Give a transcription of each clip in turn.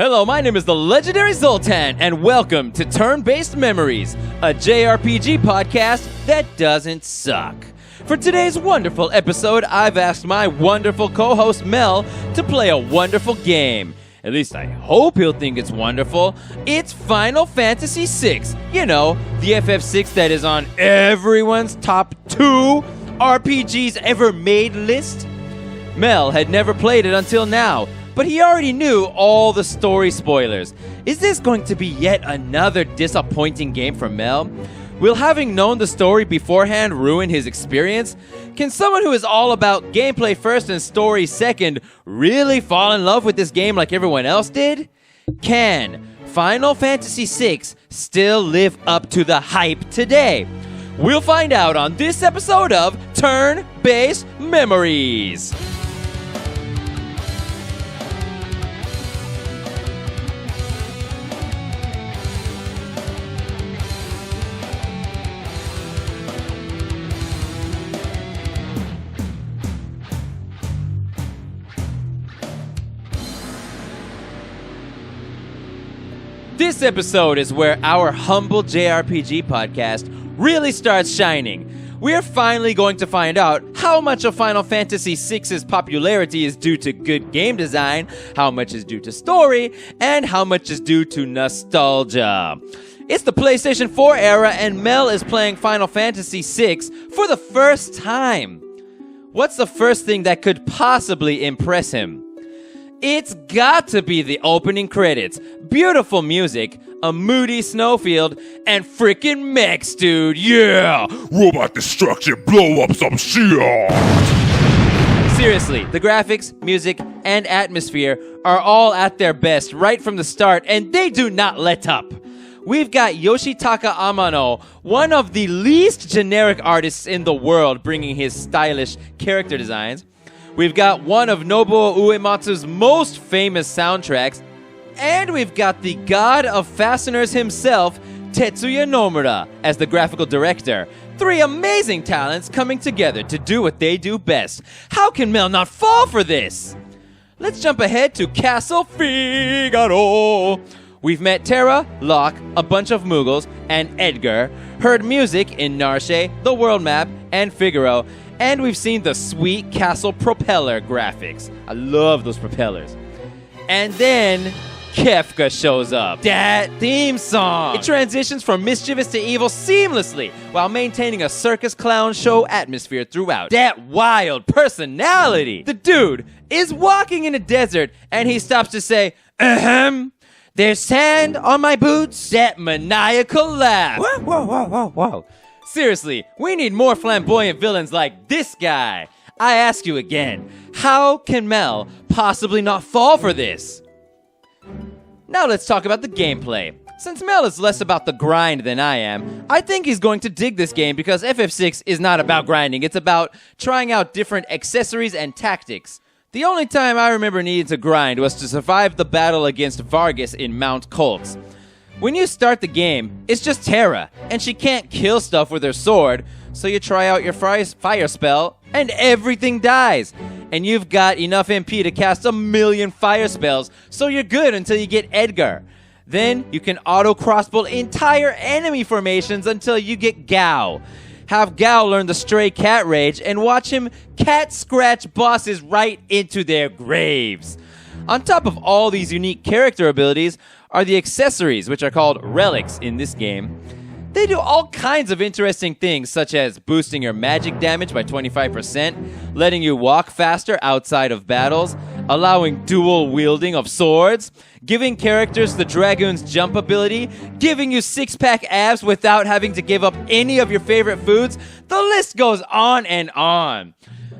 Hello, my name is the legendary Zoltan, and welcome to Turn-Based Memories, a JRPG podcast that doesn't suck. For today's wonderful episode, I've asked my wonderful co-host Mel to play a wonderful game. At least I hope he'll think it's wonderful. It's Final Fantasy VI. You know, the FF6 that is on everyone's top 2 RPGs ever made list. Mel had never played it until now, but he already knew all the story spoilers. Is this going to be yet another disappointing game for Mel? Will having known the story beforehand ruin his experience? Can someone who is all about gameplay first and story second really fall in love with this game like everyone else did? Can Final Fantasy VI still live up to the hype today? We'll find out on this episode of Turn-Based Memories. This episode is where our humble JRPG podcast really starts shining. We're finally going to find out how much of Final Fantasy VI's popularity is due to good game design, how much is due to story, and how much is due to nostalgia. It's the PlayStation 4 era, and Mel is playing Final Fantasy VI for the first time. What's the first thing that could possibly impress him? It's got to be the opening credits. Beautiful music, a moody snowfield, and freaking mechs, dude. Yeah! Robot destruction, blow up some shit! Seriously, the graphics, music, and atmosphere are all at their best right from the start, and they do not let up. We've got Yoshitaka Amano, one of the least generic artists in the world, bringing his stylish character designs. We've got one of Nobuo Uematsu's most famous soundtracks, and we've got the god of fasteners himself, Tetsuya Nomura, as the graphical director. 3 amazing talents coming together to do what they do best. How can Mel not fall for this? Let's jump ahead to Castle Figaro. We've met Terra, Locke, a bunch of Moogles, and Edgar, heard music in Narshe, the world map, and Figaro, and we've seen the sweet castle propeller graphics. I love those propellers. And then Kefka shows up. That theme song! It transitions from mischievous to evil seamlessly while maintaining a circus clown show atmosphere throughout. That wild personality! The dude is walking in a desert and he stops to say, ahem, there's sand on my boots. That maniacal laugh. Whoa. Seriously, we need more flamboyant villains like this guy. I ask you again, how can Mel possibly not fall for this? Now let's talk about the gameplay. Since Mel is less about the grind than I am, I think he's going to dig this game because FF6 is not about grinding. It's about trying out different accessories and tactics. The only time I remember needing to grind was to survive the battle against Vargas in Mount Colts. When you start the game, it's just Terra, and she can't kill stuff with her sword, so you try out your fire spell, and everything dies. And you've got enough MP to cast 1,000,000 fire spells, so you're good until you get Edgar. Then you can auto-crossbow entire enemy formations until you get Gao. Have Gao learn the stray cat rage, and watch him cat scratch bosses right into their graves. On top of all these unique character abilities are the accessories, which are called relics in this game. They do all kinds of interesting things, such as boosting your magic damage by 25%, letting you walk faster outside of battles, allowing dual wielding of swords, giving characters the Dragoon's jump ability, giving you six-pack abs without having to give up any of your favorite foods. The list goes on and on.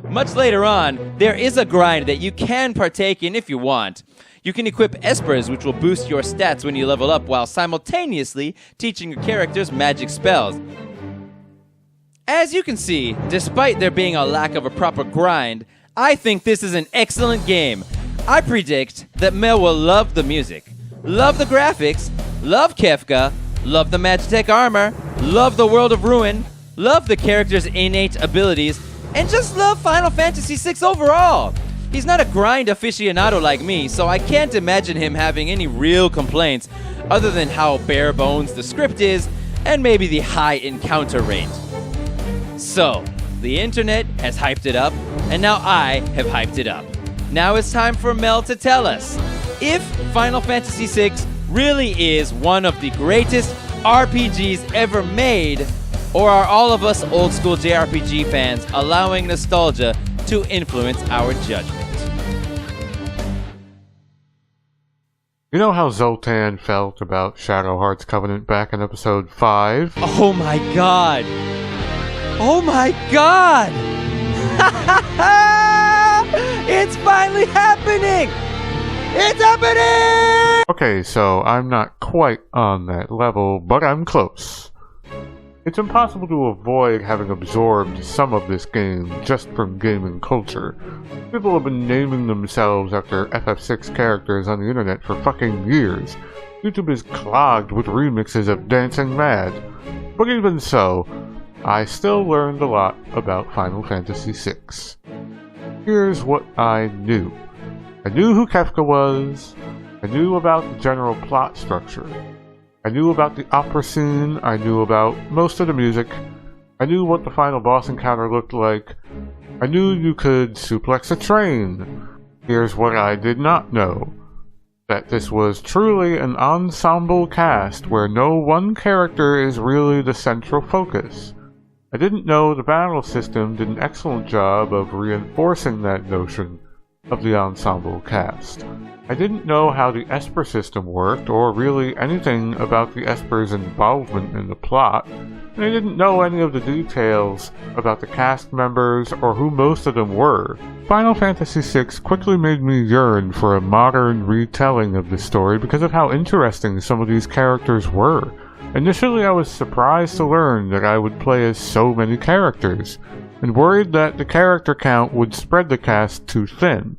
Much later on, there is a grind that you can partake in if you want. You can equip Espers, which will boost your stats when you level up while simultaneously teaching your characters magic spells. As you can see, despite there being a lack of a proper grind, I think this is an excellent game. I predict that Mel will love the music, love the graphics, love Kefka, love the Magitech armor, love the World of Ruin, love the character's innate abilities, and just love Final Fantasy VI overall. He's not a grind aficionado like me, so I can't imagine him having any real complaints other than how bare bones the script is and maybe the high encounter rate. So, the internet has hyped it up, and now I have hyped it up. Now it's time for Mel to tell us if Final Fantasy VI really is one of the greatest RPGs ever made, or are all of us old school JRPG fans allowing nostalgia to influence our judgment? You know how Zoltan felt about Shadow Heart's Covenant back in episode 5? Oh my god! Oh my god! It's finally happening! It's happening! Okay, so I'm not quite on that level, but I'm close. It's impossible to avoid having absorbed some of this game just from gaming culture. People have been naming themselves after FF6 characters on the internet for fucking years. YouTube is clogged with remixes of Dancing Mad. But even so, I still learned a lot about Final Fantasy VI. Here's what I knew. I knew who Kefka was. I knew about the general plot structure. I knew about the opera scene. I knew about most of the music. I knew what the final boss encounter looked like. I knew you could suplex a train. Here's what I did not know. That this was truly an ensemble cast where no one character is really the central focus. I didn't know the battle system did an excellent job of reinforcing that notion of the ensemble cast. I didn't know how the Esper system worked, or really anything about the Esper's involvement in the plot, and I didn't know any of the details about the cast members or who most of them were. Final Fantasy VI quickly made me yearn for a modern retelling of the story because of how interesting some of these characters were. Initially, I was surprised to learn that I would play as so many characters, and worried that the character count would spread the cast too thin.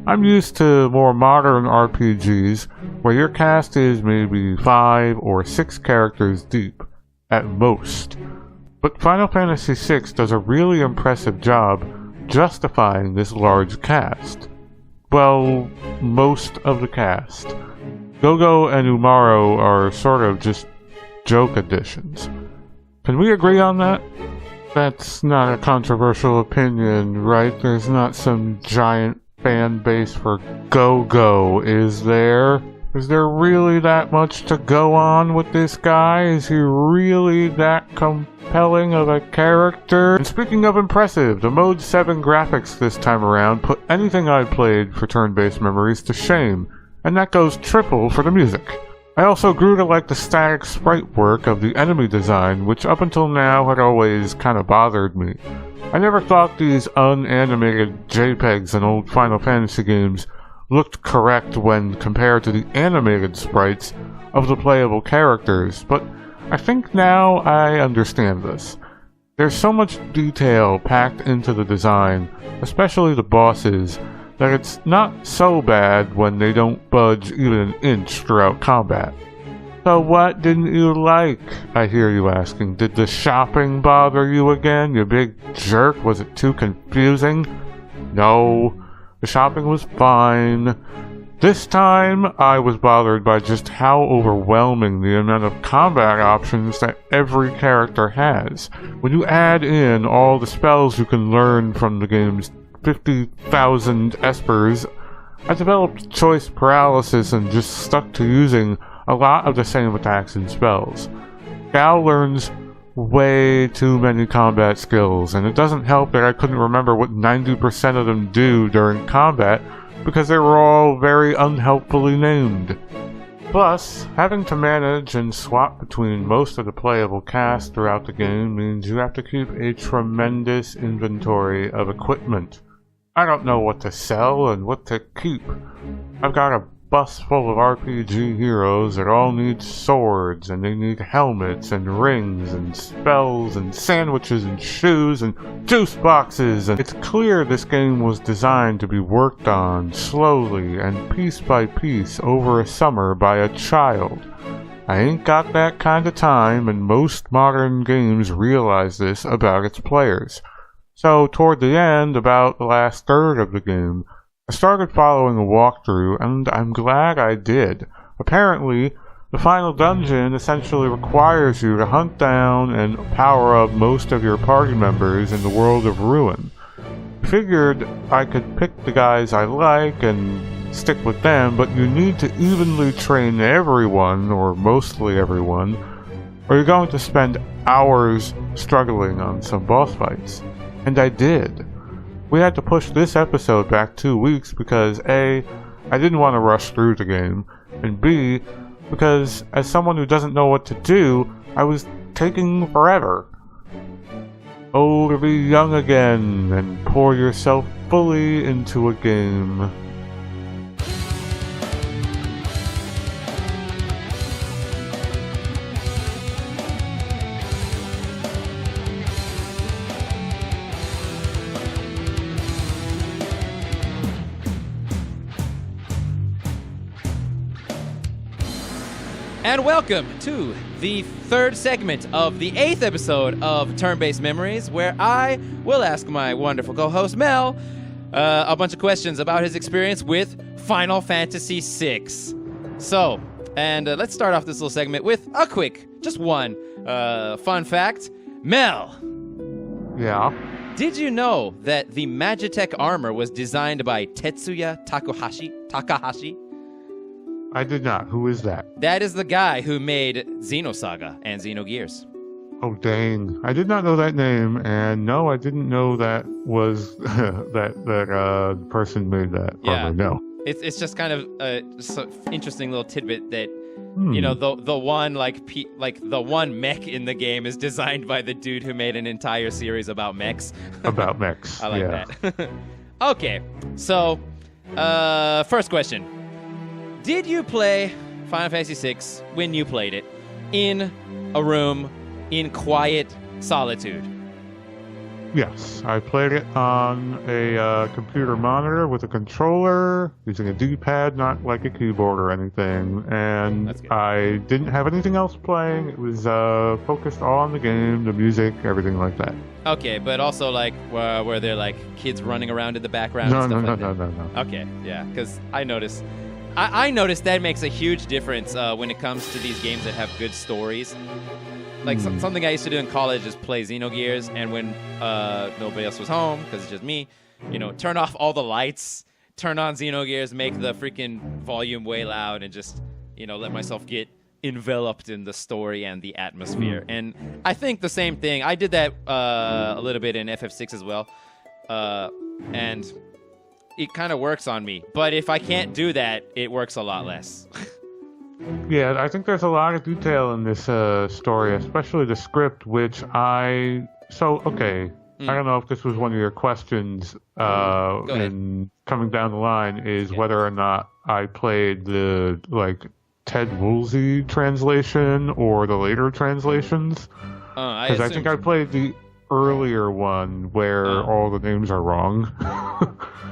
I'm used to more modern RPGs where your cast is maybe 5 or 6 characters deep, at most. But Final Fantasy VI does a really impressive job justifying this large cast. Well, most of the cast. Gogo and Umaro are sort of just joke additions. Can we agree on that? That's not a controversial opinion, right? There's not some giant fan base for Go-Go, is there? Is there really that much to go on with this guy? Is he really that compelling of a character? And speaking of impressive, the Mode 7 graphics this time around put anything I'd played for turn-based memories to shame, and that goes triple for the music. I also grew to like the static sprite work of the enemy design, which up until now had always kind of bothered me. I never thought these unanimated JPEGs in old Final Fantasy games looked correct when compared to the animated sprites of the playable characters, but I think now I understand this. There's so much detail packed into the design, especially the bosses, that it's not so bad when they don't budge even an inch throughout combat. So what didn't you like? I hear you asking. Did the shopping bother you again, you big jerk? Was it too confusing? No, the shopping was fine. This time, I was bothered by just how overwhelming the amount of combat options that every character has. When you add in all the spells you can learn from the game's 50,000 Espers, I developed choice paralysis and just stuck to using a lot of the same attacks and spells. Gao learns way too many combat skills, and it doesn't help that I couldn't remember what 90% of them do during combat because they were all very unhelpfully named. Plus, having to manage and swap between most of the playable cast throughout the game means you have to keep a tremendous inventory of equipment. I don't know what to sell and what to keep. I've got a bus full of RPG heroes that all need swords, and they need helmets and rings and spells and sandwiches and shoes and juice boxes, and it's clear this game was designed to be worked on slowly and piece by piece over a summer by a child. I ain't got that kind of time, and most modern games realize this about its players. So toward the end, about the last third of the game, I started following a walkthrough, and I'm glad I did. Apparently, the final dungeon essentially requires you to hunt down and power up most of your party members in the world of Ruin. I figured I could pick the guys I like and stick with them, but you need to evenly train everyone, or mostly everyone, or you're going to spend hours struggling on some boss fights. And I did. We had to push this episode back 2 weeks because A, I didn't want to rush through the game, and B, because as someone who doesn't know what to do, I was taking forever. Oh, to be young again and pour yourself fully into a game. And welcome to the third segment of the 8th episode of Turn-Based Memories, where I will ask my wonderful co-host Mel a bunch of questions about his experience with Final Fantasy VI. So, and let's start off this little segment with a quick, just one fun fact. Mel! Yeah? Did you know that the Magitech armor was designed by Tetsuya Takahashi? I did not. Who is that? That is the guy who made Xenosaga and Xenogears. Oh, dang. I did not know that name, and no, I didn't know that was that person made that armor. No. It's just kind of a interesting little tidbit that you know the one the one mech in the game is designed by the dude who made an entire series about mechs. About mechs. I like that. Okay, so first question. Did you play Final Fantasy VI when you played it in a room in quiet solitude? Yes, I played it on a computer monitor with a controller, using a D-pad, not like a keyboard or anything, and I didn't have anything else playing. It was focused all on the game, the music, everything like that. Okay, but also like were there like kids running around in the background? No. Okay, yeah, because I noticed that makes a huge difference when it comes to these games that have good stories. Like something I used to do in college is play Xenogears, and when nobody else was home, because it's just me, turn off all the lights, turn on Xenogears, make the freaking volume way loud, and just, let myself get enveloped in the story and the atmosphere. And I think the same thing. I did that a little bit in FF6 as well, and it kind of works on me. But if I can't do that, it works a lot less. Yeah, I think there's a lot of detail in this story, especially the script, which I don't know if this was one of your questions in coming down the line, is whether or not I played the, Ted Woolsey translation or the later translations. Because I think I played the earlier one where all the names are wrong.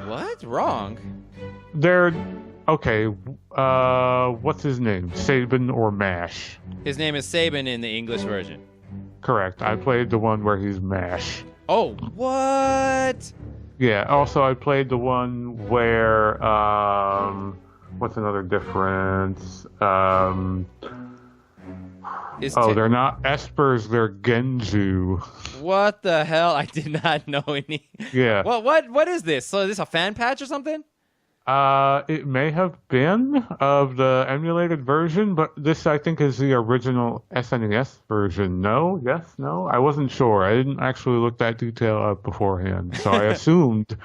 What? Wrong? They're... Okay, what's his name? Sabin or Mash? His name is Sabin in the English version. Correct. I played the one where he's Mash. Oh, what? Yeah, also I played the one where, what's another difference? They're not Espers, they're Genju. What the hell? I did not know any. Yeah. What is this? So is this a fan patch or something? It may have been of the emulated version, but this I think is the original SNES version. No? Yes? No? I wasn't sure. I didn't actually look that detail up beforehand, so I assumed,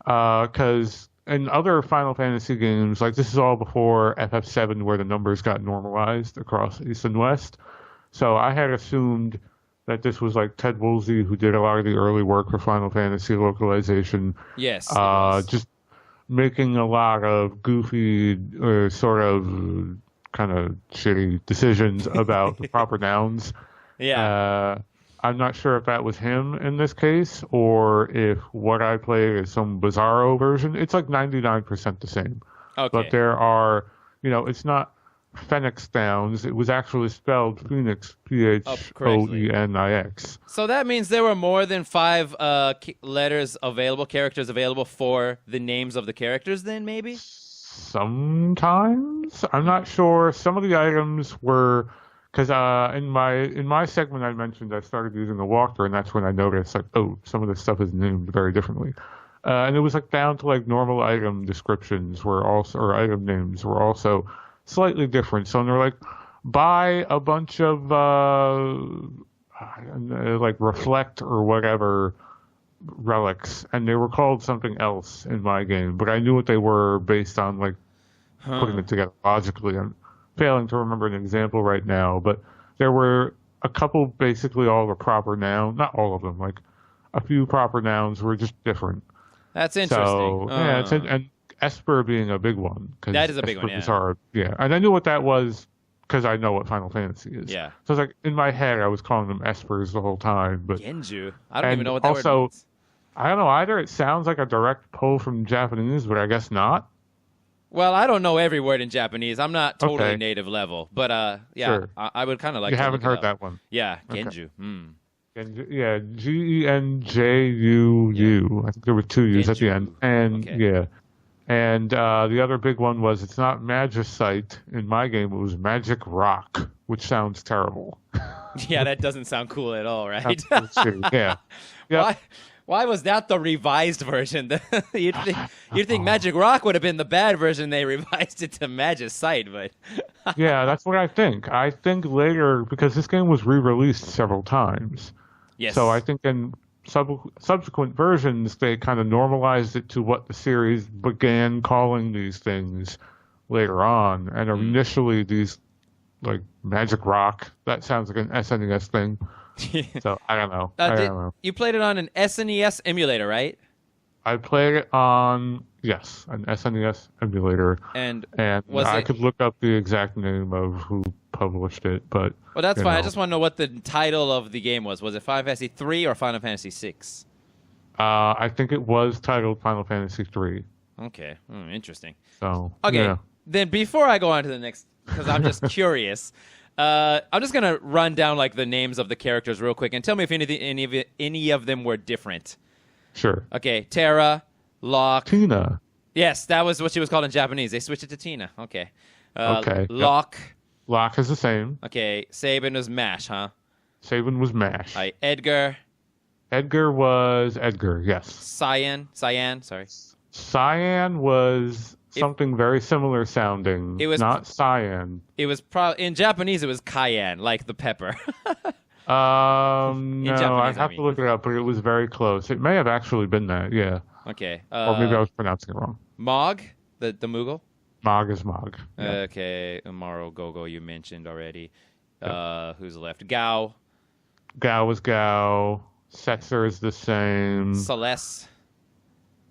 because in other Final Fantasy games, this is all before FF7 where the numbers got normalized across East and West, so I had assumed that this was Ted Woolsey, who did a lot of the early work for Final Fantasy localization. Yes. Just making a lot of goofy sort of kind of shitty decisions about the proper nouns. Yeah. I'm not sure if that was him in this case or if what I played is some bizarro version. It's 99% the same. Okay. But there are, it's not Phoenix Downs. It was actually spelled Phoenix, Phoenix. So that means there were more than 5 letters available, characters available for the names of the characters then, maybe? Sometimes. I'm not sure. Some of the items were... Because in my segment I mentioned I started using the walkthrough, and that's when I noticed, like, oh, some of this stuff is named very differently. And it was, like, down to, like, normal item descriptions or item names were also slightly different. So they're like, buy a bunch of like reflect or whatever relics, and they were called something else in my game, but I knew what they were based on like putting it together logically. I'm failing to remember an example right now, but there were a couple, basically all the proper nouns, not all of them, like a few proper nouns were just different. That's interesting. So yeah, and Esper being a big one. That is a big one, yeah. Hard. Yeah, and I knew what that was because I know what Final Fantasy is. Yeah. So it's like, in my head, I was calling them Espers the whole time. But Genju? I don't even know what that word means. I don't know either. It sounds like a direct pull from Japanese, but I guess not. Well, I don't know every word in Japanese. I'm not totally native level. But yeah, sure. I would kind of like to. You haven't heard that one? Yeah, Genju. Okay. Yeah, Genjuu. I think there were 2 U's at the end. And yeah. And the other big one was, it's not Magicite in my game, it was Magic Rock, which sounds terrible. Yeah, that doesn't sound cool at all, right? Yeah. Yep. Why was that the revised version? You'd think Magic Rock would have been the bad version. They revised it to Magicite, but... Yeah, that's what I think. I think later, because this game was re-released several times. Yes. So I think in subsequent versions, they kind of normalized it to what the series began calling these things later on. And initially, these, like, Magic Rock, that sounds like an SNES thing. So, I don't know. I don't know. You played it on an SNES emulator, right? I played it on, yes, an SNES emulator. And I could look up the exact name of who published it, but... Well, that's fine. I just want to know what the title of the game was. Was it Final Fantasy 3 or Final Fantasy 6? I think it was titled Final Fantasy 3. Okay. Interesting. So, okay. Yeah. Then before I go on to the next, because I'm just curious, I'm just going to run down like the names of the characters real quick and tell me if any of them were different. Sure. Okay. Terra, Locke. Tina. Yes, that was what she was called in Japanese. They switched it to Tina. Okay. Okay. Locke. Yep. Locke is the same. Okay. Sabin was Mash, huh? Sabin was Mash. Edgar. Edgar was Edgar, yes. Cyan, sorry. Cyan was something very similar sounding. It was not cyan. It was in Japanese. It was cayenne, like the pepper. No, I'd have to look it up, but it was very close. It may have actually been that, yeah. Okay. Or maybe I was pronouncing it wrong. Mog, the Moogle. Mog is Mog. Yeah. Okay, Amaro Gogo you mentioned already. Yep. Who's left? Gao. Gao was Gao. Setzer is the same.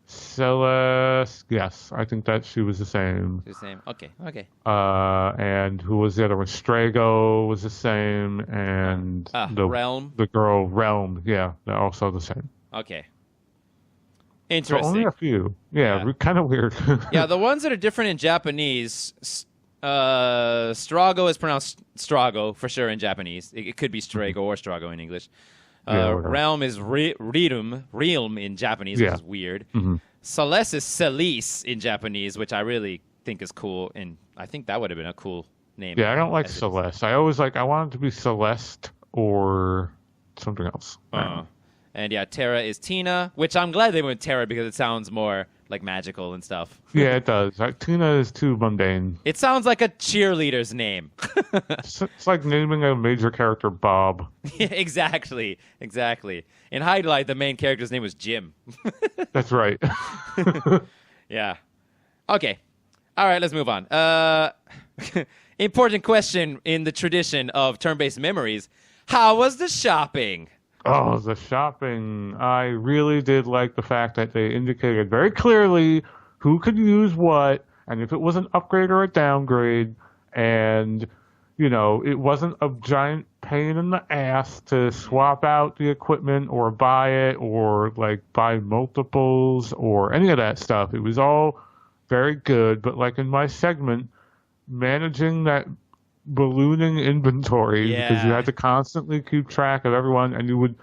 Celeste, yes, I think that she was the same. The same. Okay. And who was the other one? Strago was the same, and Realm. The girl Realm, yeah, they're also the same. Okay. Interesting. So only a few. Yeah. Kind of weird. Yeah, the ones that are different in Japanese, Strago is pronounced Strago for sure in Japanese. It could be Strago or Strago in English. Realm is Realm in Japanese, which is weird. Mm-hmm. Celeste is Celise in Japanese, which I really think is cool, and I think that would have been a cool name. Yeah, I don't like Celeste. I want it to be Celeste or something else. And yeah, Terra is Tina, which I'm glad they went Terra because it sounds more like magical and stuff. Yeah, it does. Tina is too mundane. It sounds like a cheerleader's name. It's like naming a major character Bob. Yeah, exactly. In Highlight, the main character's name was Jim. That's right. Yeah. Okay. All right, let's move on. Important question in the tradition of turn-based memories. How was the shopping? Oh, the shopping. I really did like the fact that they indicated very clearly who could use what, and if it was an upgrade or a downgrade, and, it wasn't a giant pain in the ass to swap out the equipment or buy it or, buy multiples or any of that stuff. It was all very good, but, in my segment, managing that ballooning inventory because you Yeah. had to constantly keep track of everyone, and you would,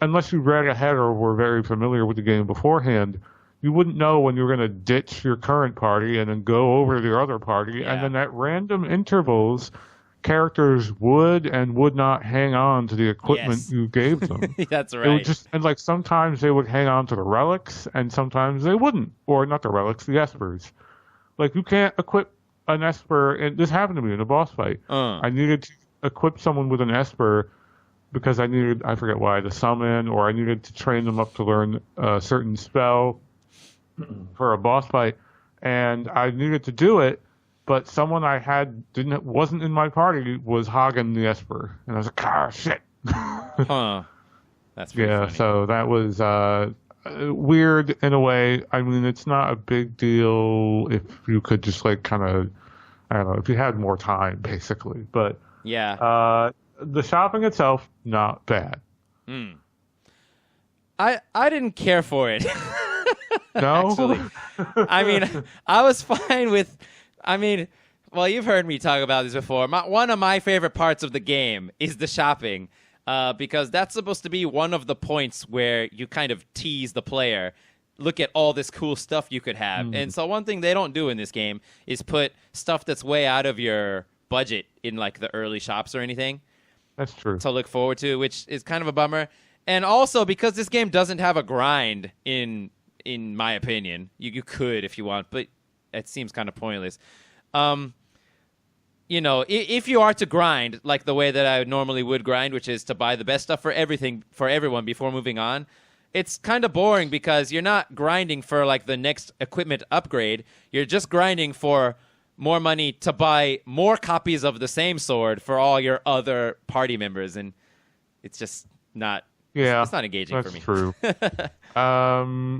unless you read ahead or were very familiar with the game beforehand, you wouldn't know when you were going to ditch your current party and then go over to your other party, Yeah. and then at random intervals, characters would and would not hang on to the equipment Yes. you gave them. That's They would right. just, and like sometimes they would hang on to the relics, and sometimes they wouldn't, or not the relics, the espers. Like you can't equip an esper, and this happened to me in a boss fight. I needed to equip someone with an esper because I forget why, to summon, or I needed to train them up to learn a certain spell for a boss fight, and I needed to do it, but someone I had wasn't in my party was hogging the esper, and I was like, shit. Huh. That's pretty Yeah, funny. so that was weird in a way. I mean, it's not a big deal if you could just like kind of, I don't know, if you had more time, basically. But Yeah. the shopping itself, not bad. I didn't care for it. No? Actually. I mean, I was fine with. I mean, well, you've heard me talk about this before. One of my favorite parts of the game is the shopping, because that's supposed to be one of the points where you kind of tease the player. Look at all this cool stuff you could have. And so one thing they don't do in this game is put stuff that's way out of your budget in like the early shops or anything That's true. to look forward to, which is kind of a bummer. And also because this game doesn't have a grind in my opinion. You could if you want, but it seems kind of pointless. You know, if you are to grind like the way that I normally would grind, which is to buy the best stuff for everyone before moving on, it's kind of boring because you're not grinding for like the next equipment upgrade. You're just grinding for more money to buy more copies of the same sword for all your other party members, and it's just not. Yeah, it's not engaging for me. That's true.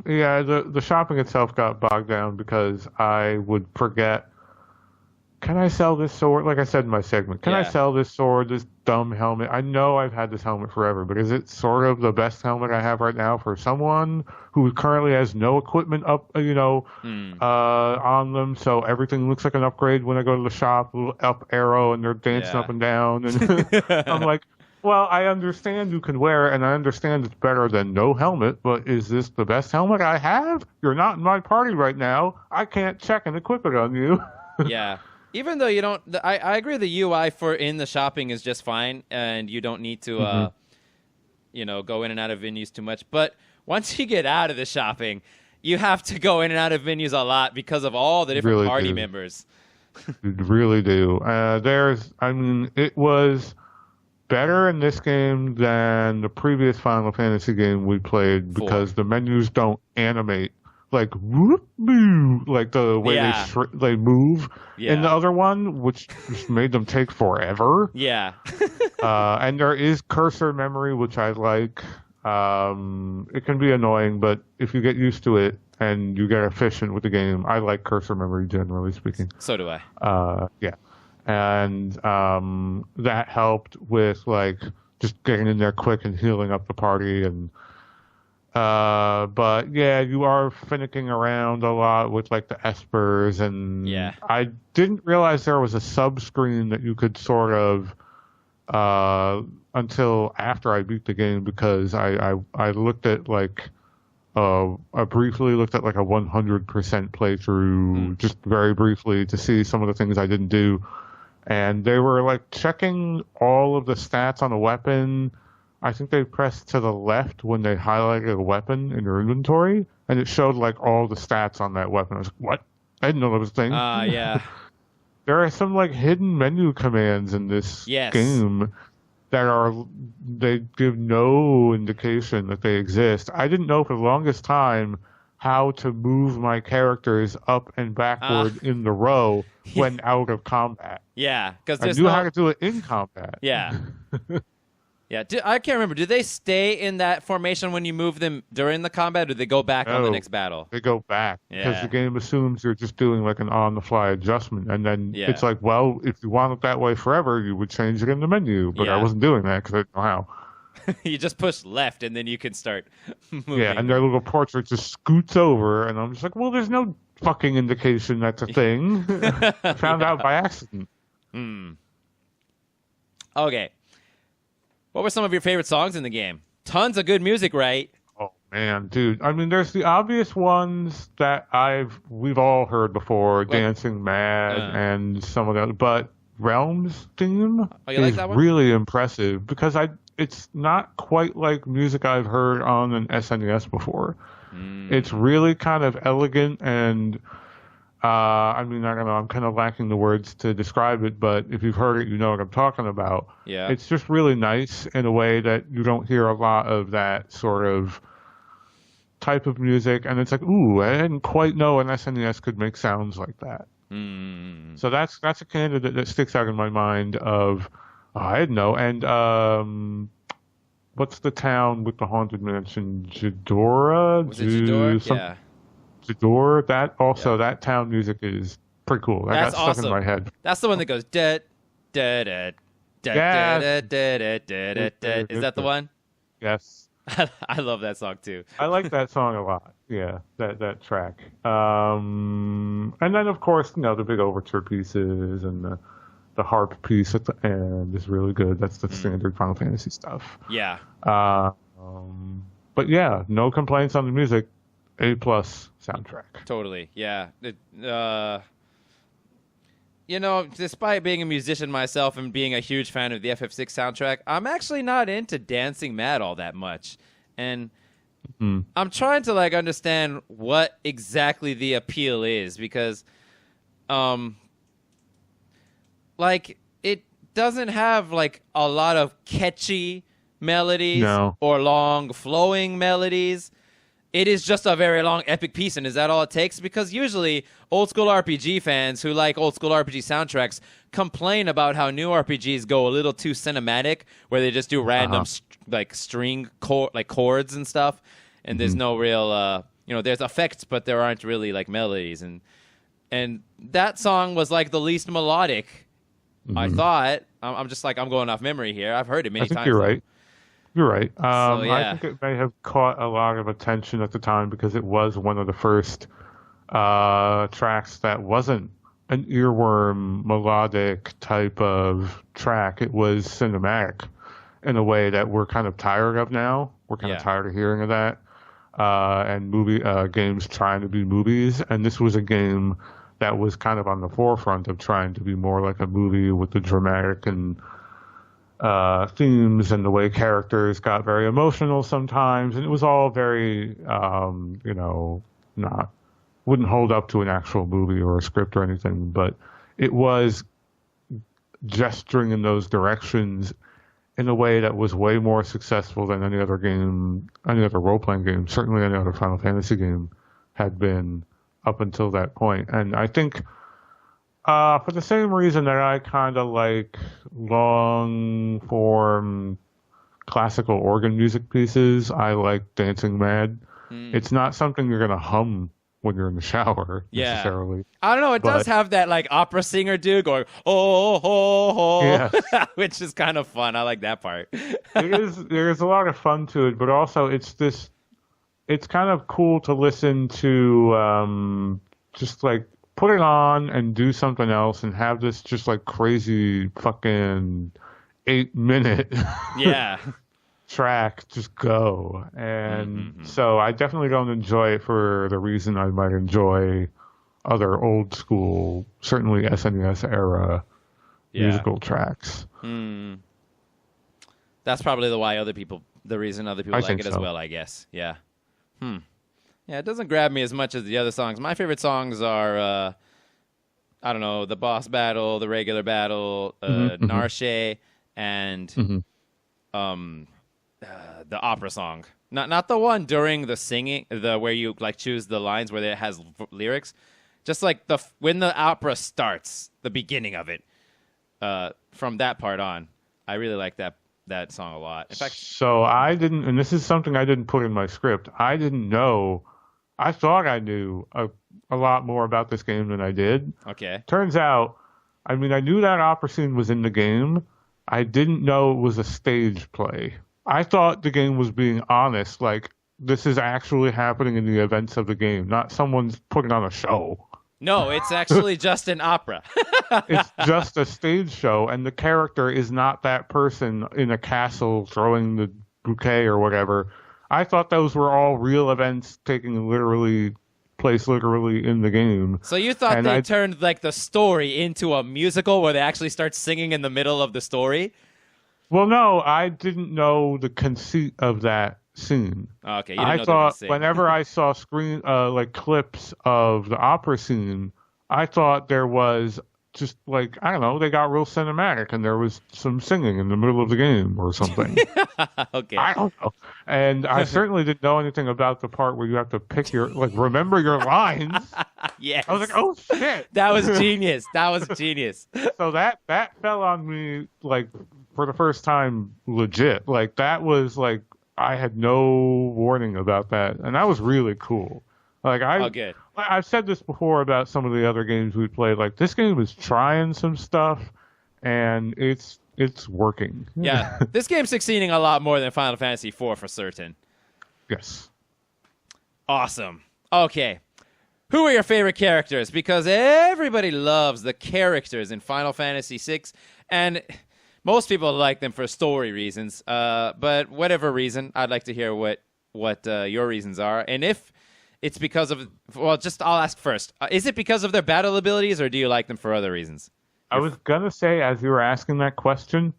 Yeah, the shopping itself got bogged down because I would forget. Can I sell this sword? Like I said in my segment, can I Yeah. sell this sword, this dumb helmet? I know I've had this helmet forever, but is it sort of the best helmet I have right now for someone who currently has no equipment up, on them? So everything looks like an upgrade when I go to the shop, little up arrow, and they're dancing Yeah. up and down. And I'm like, well, I understand you can wear it, and I understand it's better than no helmet, but is this the best helmet I have? You're not in my party right now. I can't check and equip it on you. Yeah. Even though you don't, I agree the UI for in the shopping is just fine, and you don't need to, go in and out of venues too much. But once you get out of the shopping, you have to go in and out of venues a lot because of all the different Really party do. members. You really do. It was better in this game than the previous Final Fantasy game we played because the menus don't animate like whoop boo, like the way Yeah. they move Yeah. in the other one, which just made them take forever. Yeah. And there is cursor memory, which I like. It can be annoying, but if you get used to it and you get efficient with the game, I like cursor memory generally speaking. So do I. Yeah. And that helped with like just getting in there quick and healing up the party. And but yeah, you are finicking around a lot with like the espers, and Yeah. I didn't realize there was a sub screen that you could sort of until after I beat the game, because I looked at like I briefly looked at like a 100% playthrough just very briefly to see some of the things I didn't do. And they were like checking all of the stats on a weapon. I think they pressed to the left when they highlighted a weapon in your inventory, and it showed like all the stats on that weapon. I was like, what? I didn't know that was a thing. Yeah. There are some like hidden menu commands in this Yes. game that they give no indication that they exist. I didn't know for the longest time how to move my characters up and backward in the row when out of combat. Yeah. Because I there's knew how to do it in combat. Yeah. Yeah. I can't remember. Do they stay in that formation when you move them during the combat, or do they go back on the No. next battle? They go back because Yeah. the game assumes you're just doing like an on-the-fly adjustment, and then Yeah. it's like, well, if you want it that way forever, you would change it in the menu. But Yeah. I wasn't doing that because I didn't know how. You just push left, and then you can start moving. Yeah, and their little portrait just scoots over, and I'm just like, well, there's no fucking indication that's a thing. Found out by accident. Okay. What were some of your favorite songs in the game? Tons of good music, right? Oh man, dude. I mean, there's the obvious ones that we've all heard before, Dancing Mad and some of the, but Realms theme you like is that one? really impressive because it's not quite like music I've heard on an SNES before. It's really kind of elegant and I mean, I don't know, I'm kind of lacking the words to describe it, but if you've heard it, you know what I'm talking about. Yeah. It's just really nice in a way that you don't hear a lot of that sort of type of music, and it's like, ooh, I didn't quite know an SNES could make sounds like that. So that's a candidate that sticks out in my mind of, I didn't know. And what's the town with the haunted mansion? Jadora? Was it Jador? Yeah. Jador? That town music is pretty cool. That got stuck awesome. in my head. That's the one that goes da da da da da da da da da. Is that the one? Yes. I love that song too. I like that song a lot. Yeah, that track. And then of course, the big overture pieces and the harp piece at the end is really good. That's the standard Final Fantasy stuff. Yeah. But yeah, no complaints on the music. A+ soundtrack. Totally. Yeah. Despite being a musician myself and being a huge fan of the FF6 soundtrack, I'm actually not into Dancing Mad all that much. And I'm trying to understand what exactly the appeal is because it doesn't have a lot of catchy melodies or long flowing melodies. It is just a very long epic piece, and is that all it takes? Because usually old school RPG fans who like old school RPG soundtracks complain about how new RPGs go a little too cinematic, where they just do random string chords and stuff, and there's no real there's effects, but there aren't really melodies, and that song was the least melodic. I thought. I'm just I'm going off memory here. I've heard it many times. You're right. You're right. So, yeah. I think it may have caught a lot of attention at the time because it was one of the first tracks that wasn't an earworm melodic type of track. It was cinematic in a way that we're kind of tired of now. We're kind of tired of hearing of that. And games trying to be movies. And this was a game that was kind of on the forefront of trying to be more like a movie with the dramatic and themes and the way characters got very emotional sometimes, and it was all very, wouldn't hold up to an actual movie or a script or anything, but it was gesturing in those directions in a way that was way more successful than any other game, any other role-playing game, certainly any other Final Fantasy game had been up until that point. And I think for the same reason that I kind of like long-form classical organ music pieces, I like Dancing Mad. It's not something you're going to hum when you're in the shower, necessarily. I don't know, it does have that opera singer dude going, oh, ho, ho, yes. which is kind of fun. I like that part. There's a lot of fun to it, but also it's kind of cool to listen to just put it on and do something else and have this just crazy fucking 8-minute track just go. And so I definitely don't enjoy it for the reason I might enjoy other old school, certainly SNES era musical tracks. That's probably the reason other people like it as well, I guess. Yeah. Yeah, it doesn't grab me as much as the other songs. My favorite songs are, I don't know, the boss battle, the regular battle, Narshe, and the opera song. Not the one during the singing, where you choose the lines where it has lyrics. Just when the opera starts, the beginning of it. From that part on, I really like that song a lot. In fact, so I didn't, and this is something I didn't put in my script. I didn't know. I thought I knew a lot more about this game than I did. Okay. Turns out, I knew that opera scene was in the game. I didn't know it was a stage play. I thought the game was being honest, this is actually happening in the events of the game, not someone's putting on a show. No, it's actually just an opera. It's just a stage show, and the character is not that person in a castle throwing the bouquet or whatever. I thought those were all real events taking place literally in the game. So you thought they turned like the story into a musical where they actually start singing in the middle of the story? Well, no, I didn't know the conceit of that scene. Okay, I thought whenever I saw clips of the opera scene, I thought there was just like, I don't know, they got real cinematic and there was some singing in the middle of the game or something. Okay. I don't know. And I certainly didn't know anything about the part where you have to pick remember your lines. Yes. I was like, oh shit. That was genius. That was genius. So that fell on me like for the first time legit. Like that was like, I had no warning about that, and that was really cool. Like good. I've said this before about some of the other games we played. Like this game is trying some stuff, and it's working. Yeah, this game's succeeding a lot more than Final Fantasy IV for certain. Yes. Awesome. Okay, who are your favorite characters? Because everybody loves the characters in Final Fantasy VI, and most people like them for story reasons, but whatever reason, I'd like to hear what your reasons are. And if it's because of, well, I'll ask first. Is it because of their battle abilities, or do you like them for other reasons? I was going to say, as you were asking that question,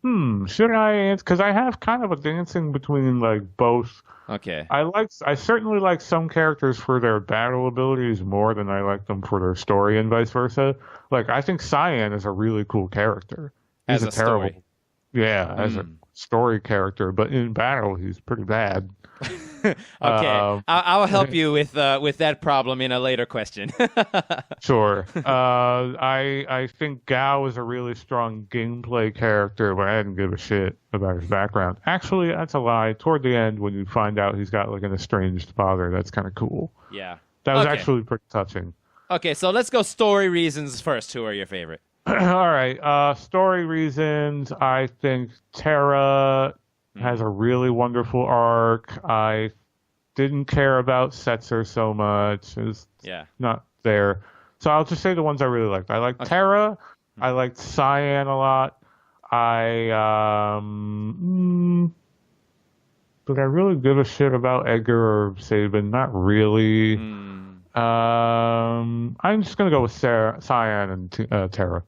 should I answer? Because I have kind of a dancing between like both. Okay. I certainly like some characters for their battle abilities more than I like them for their story and vice versa. Like, I think Cyan is a really cool character. He's As a terrible story. Yeah, as a story character, but in battle, he's pretty bad. Okay, I'll help you with that problem in a later question. Sure. I think Gao is a really strong gameplay character, but I didn't give a shit about his background. Actually, that's a lie. Toward the end, when you find out he's got like an estranged father, that's kind of cool. Yeah. That was actually pretty touching. Okay, so let's go story reasons first. Who are your favorite? All right. Story reasons. I think Terra has a really wonderful arc. I didn't care about Setzer so much. It's not there. So I'll just say the ones I really liked. I liked Terra. I liked Cyan a lot. Did I really give a shit about Edgar or Sabin? Not really. I'm just going to go with Cyan and Terra.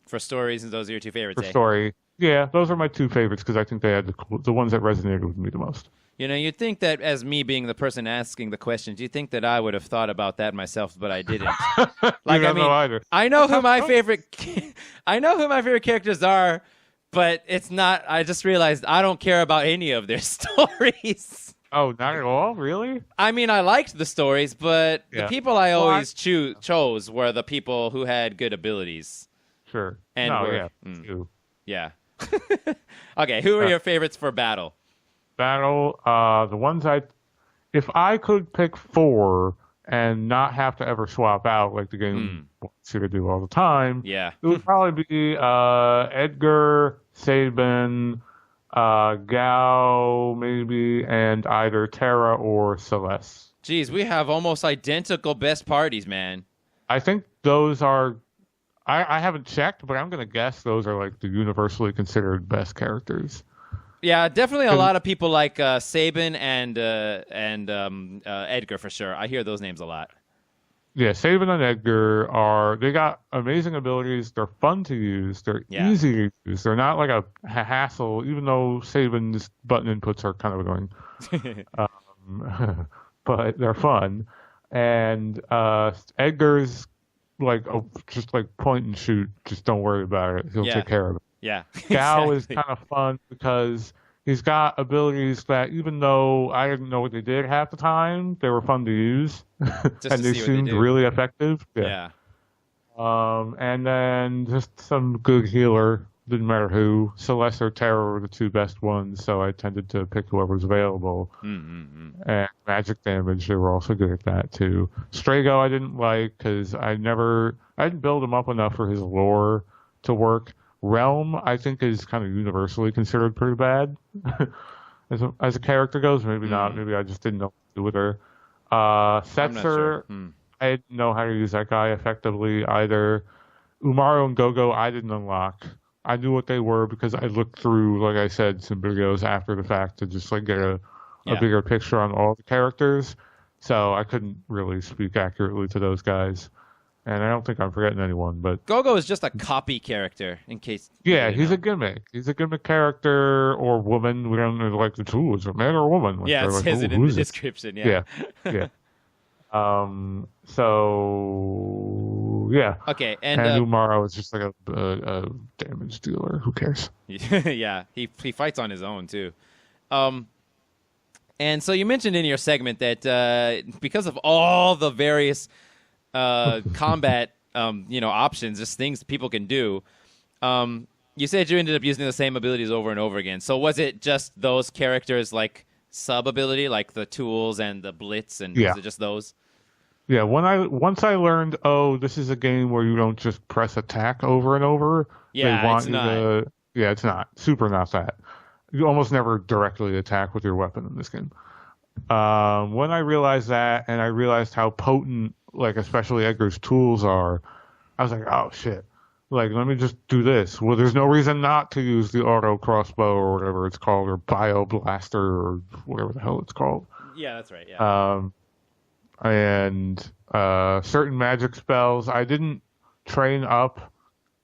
For story reasons, those are your two favorites. For story. Yeah, those are my two favorites because I think they had the ones that resonated with me the most. You know, you'd think that as me being the person asking the questions, you'd think that I would have thought about that myself, but I didn't. Like, I mean, either. I know who my favorite characters are, but it's not. I just realized I don't care about any of their stories. Oh, not at all? Really? I mean, I liked the stories, but the people I always chose were the people who had good abilities. Sure. And yeah. Okay, who are your favorites for battle? Battle, the ones if I could pick 4 and not have to ever swap out like the game wants you to do all the time, it would probably be Edgar, Sabin, Gao, maybe, and either Terra or Celeste. Jeez, we have almost identical best parties, man. I think those are... I haven't checked, but I'm going to guess those are like the universally considered best characters. Yeah, definitely a lot of people like Sabin and Edgar for sure. I hear those names a lot. Yeah, Sabin and Edgar they got amazing abilities. They're fun to use. They're easy to use. They're not like a hassle, even though Sabin's button inputs are kind of annoying. But they're fun. And Edgar's just like point and shoot. Just don't worry about it. He'll take care of it. Yeah. Gao is kind of fun because he's got abilities that, even though I didn't know what they did half the time, they were fun to use. And they seemed really effective. Yeah. And then just some good healer. Didn't matter who. Celeste or Terra were the two best ones, so I tended to pick whoever was available. And magic damage, they were also good at that too. Strago I didn't like because I didn't build him up enough for his lore to work. Realm, I think, is kind of universally considered pretty bad as a character goes. Maybe not. Maybe I just didn't know what to do with her. Setzer, I didn't know how to use that guy effectively either. Umaru and Gogo, I didn't unlock. I knew what they were because I looked through, like I said, some videos after the fact to just like get a Yeah. bigger picture on all the characters. So I couldn't really speak accurately to those guys. And I don't think I'm forgetting anyone, but Gogo is just a copy character, in case. yeah, you didn't he's know. a gimmick. He's a gimmick character or woman. We don't know like the two is a man or a woman. Like, Yeah, it they're like, says "Ooh, it in who the is it?" description. Yeah, yeah. So yeah. Okay, And and Umaro is just like a damage dealer. Who cares? yeah, he fights on his own too. And so you mentioned in your segment that because of all the various combat options, just things that people can do. You said you ended up using the same abilities over and over again. So was it just those characters like sub ability, like the tools and the blitz, and Yeah. was it just those? Yeah. Once I learned, oh, this is a game where you don't just press attack over and over. Yeah, they want it's you not. to. Yeah, it's not super not that. You almost never directly attack with your weapon in this game. When I realized that, and I realized how potent, like especially Edgar's tools are, I was like, oh shit. Like, let me just do this. Well, there's no reason not to use the auto crossbow or whatever it's called, or bio blaster or whatever the hell it's called. Yeah, that's right. Yeah. And certain magic spells, I didn't train up.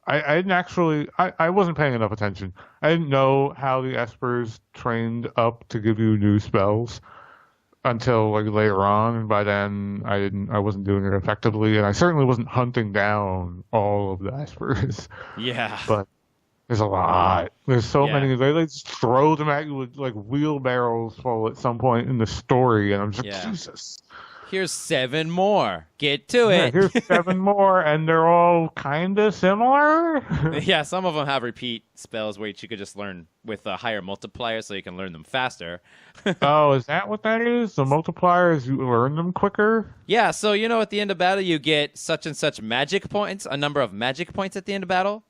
I didn't actually. I wasn't paying enough attention. I didn't know how the espers trained up to give you new spells until like later on, and by then I wasn't doing it effectively, and I certainly wasn't hunting down all of the espers. Yeah. But there's a lot. There's so Yeah. many. They just throw them at you with like wheelbarrows full at some point in the story, and I'm just like, Yeah. Jesus. Here's 7 more. Get to Yeah, it. here's 7 more, and they're all kind of similar. Yeah, some of them have repeat spells which you could just learn with a higher multiplier, so you can learn them faster. Oh, is that what that is? The multipliers, you learn them quicker? Yeah, so at the end of battle you get such and such magic points, a number of magic points at the end of battle.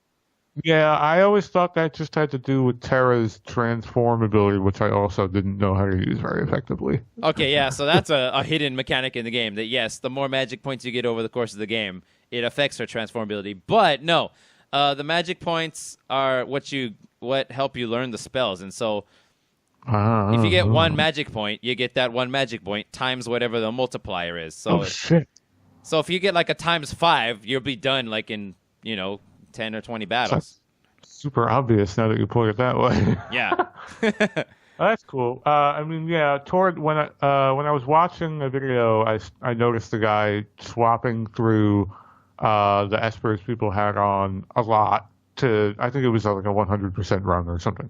Yeah, I always thought that just had to do with Terra's transform ability, which I also didn't know how to use very effectively. Okay, yeah, so that's a hidden mechanic in the game that, yes, the more magic points you get over the course of the game, it affects her transform ability. But no, the magic points are what help you learn the spells. And so if you get 1 magic point, you get that 1 magic point times whatever the multiplier is. So, Oh, shit. so if you get like a times 5, you'll be done like in, 10 or 20 battles. That's super obvious now that you put it that way. Yeah. That's cool. I mean, yeah. When I was watching a video, I noticed the guy swapping through the espers people had on a lot to. I think it was like a 100% run or something.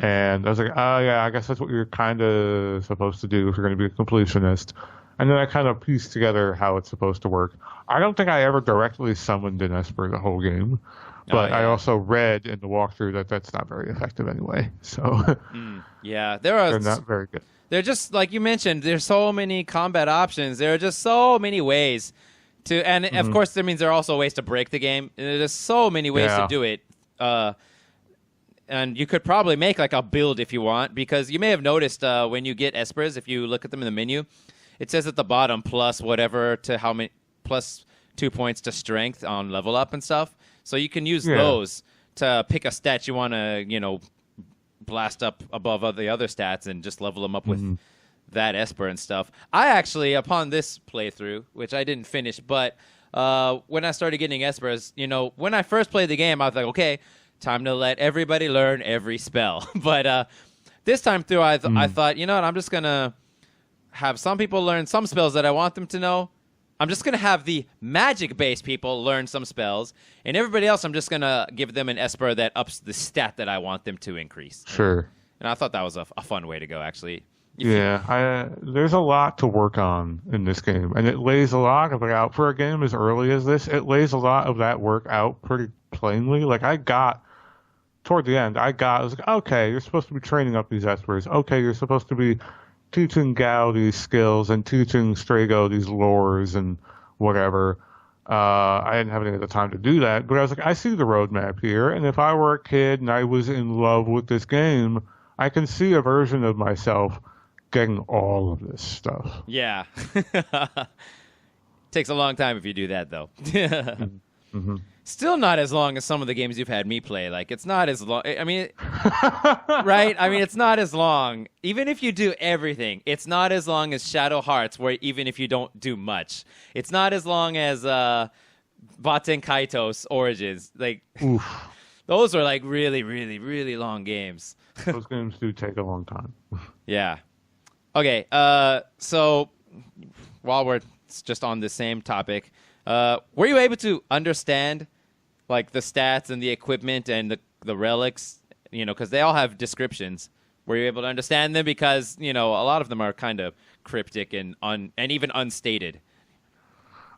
And I was like, oh yeah, I guess that's what you're kind of supposed to do if you're going to be a completionist. And then I kind of pieced together how it's supposed to work. I don't think I ever directly summoned an esper the whole game. But yeah. I also read in the walkthrough that that's not very effective anyway. So Yeah, they're not very good. they're just like you mentioned. There's so many combat options. There are just so many ways to, and of course, that means there are also ways to break the game. There's so many ways to Yeah. do it. And you could probably make like a build if you want, because you may have noticed when you get espers, if you look at them in the menu, it says at the bottom plus whatever to how many plus 2 points to strength on level up and stuff. So you can use those to pick a stat you want to, blast up above the other stats and just level them up with that esper and stuff. I actually, upon this playthrough, which I didn't finish, but when I started getting espers, when I first played the game, I was like, okay, time to let everybody learn every spell. But this time through, I thought, you know what, I'm just going to have some people learn some spells that I want them to know. I'm just going to have the magic-based people learn some spells, and everybody else I'm just going to give them an esper that ups the stat that I want them to increase. Sure. And I thought that was a fun way to go, actually. There's a lot to work on in this game, and it lays a lot of it out. For a game as early as this, it lays a lot of that work out pretty plainly. Like, toward the end, I was like, okay, you're supposed to be training up these espers. Okay, you're supposed to be teaching Gao these skills and teaching Strago these lores and whatever. I didn't have any of the time to do that, but I was like, I see the roadmap here, and if I were a kid and I was in love with this game, I can see a version of myself getting all of this stuff. Yeah. Takes a long time if you do that, though. Mm-hmm. Still not as long as some of the games you've had me play. Like, it's not as long. I mean, right? I mean, it's not as long. Even if you do everything, it's not as long as Shadow Hearts, where even if you don't do much. It's not as long as Baten Kaitos Origins. Like, those are like really, really, really long games. Those games do take a long time. Yeah. Okay, so while we're just on the same topic, were you able to understand like the stats and the equipment and the relics, because they all have descriptions? Were you able to understand them? Because, a lot of them are kind of cryptic and even unstated.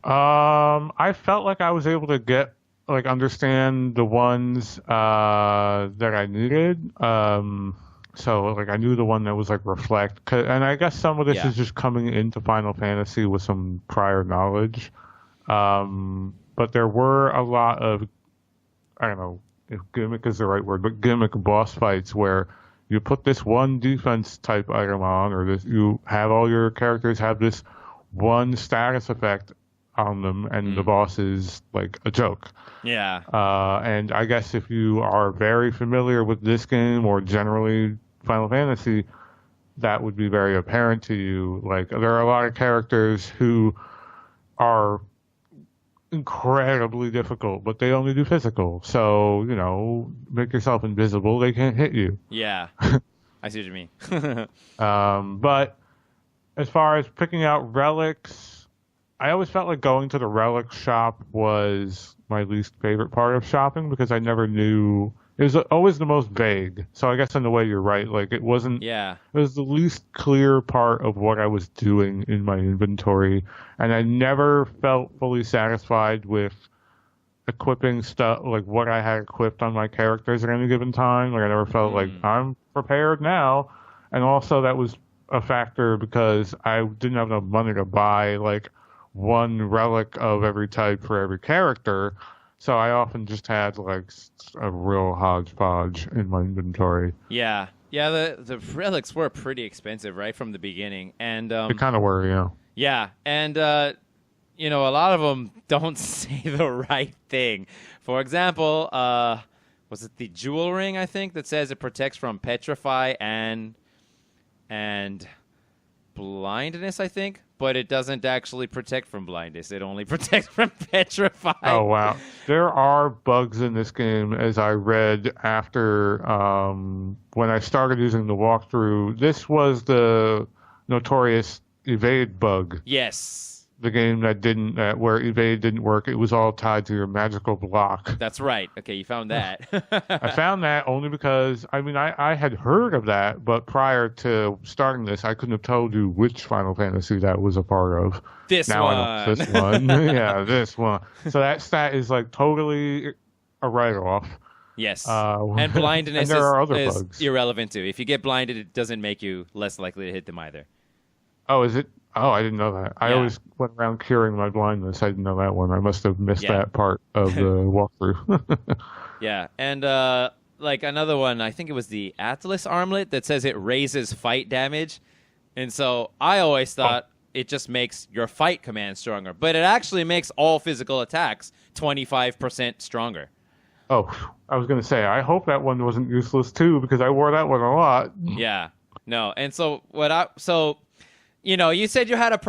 I felt like I was able to understand the ones that I needed. So, like, I knew the one that was, like, reflect. And I guess some of this is just coming into Final Fantasy with some prior knowledge. But there were a lot of, I don't know if gimmick is the right word, but gimmick boss fights where you put this one defense type item on, or you have all your characters have this one status effect on them, and the boss is, like, a joke. Yeah. And I guess if you are very familiar with this game or generally Final Fantasy, that would be very apparent to you. Like, there are a lot of characters who are incredibly difficult, but they only do physical. So, make yourself invisible. They can't hit you. Yeah. I see what you mean. But as far as picking out relics, I always felt like going to the relic shop was my least favorite part of shopping because I never knew. It was always the most vague. So I guess in a way you're right. Like, it wasn't. Yeah. It was the least clear part of what I was doing in my inventory, and I never felt fully satisfied with equipping stuff, like what I had equipped on my characters at any given time. Like, I never felt like I'm prepared now, and also that was a factor because I didn't have enough money to buy like one relic of every type for every character. So I often just had like a real hodgepodge in my inventory. Yeah. The relics were pretty expensive right from the beginning, and they kind of were, yeah. Yeah, and a lot of them don't say the right thing. For example, was it the jewel ring? I think that says it protects from petrify and blindness. I think. But it doesn't actually protect from blindness. It only protects from petrify. Oh, wow. There are bugs in this game, as I read after when I started using the walkthrough. This was the notorious evade bug. Yes. The game where evade didn't work. It was all tied to your magical block. That's right. Okay, you found that. I found that only because, I had heard of that, but prior to starting this, I couldn't have told you which Final Fantasy that was a part of. This one. This one. Yeah, this one. So that stat is like totally a write-off. Yes. And blindness and there are other is bugs. Irrelevant too. If you get blinded, it doesn't make you less likely to hit them either. Oh, is it? Oh, I didn't know that. I always went around curing my blindness. I didn't know that one. I must have missed that part of the walkthrough. Yeah, and like another one, I think it was the Atlas armlet that says it raises fight damage. And so I always thought it just makes your fight command stronger. But it actually makes all physical attacks 25% stronger. Oh, I was going to say, I hope that one wasn't useless too, because I wore that one a lot. Yeah, no. And so you said you had a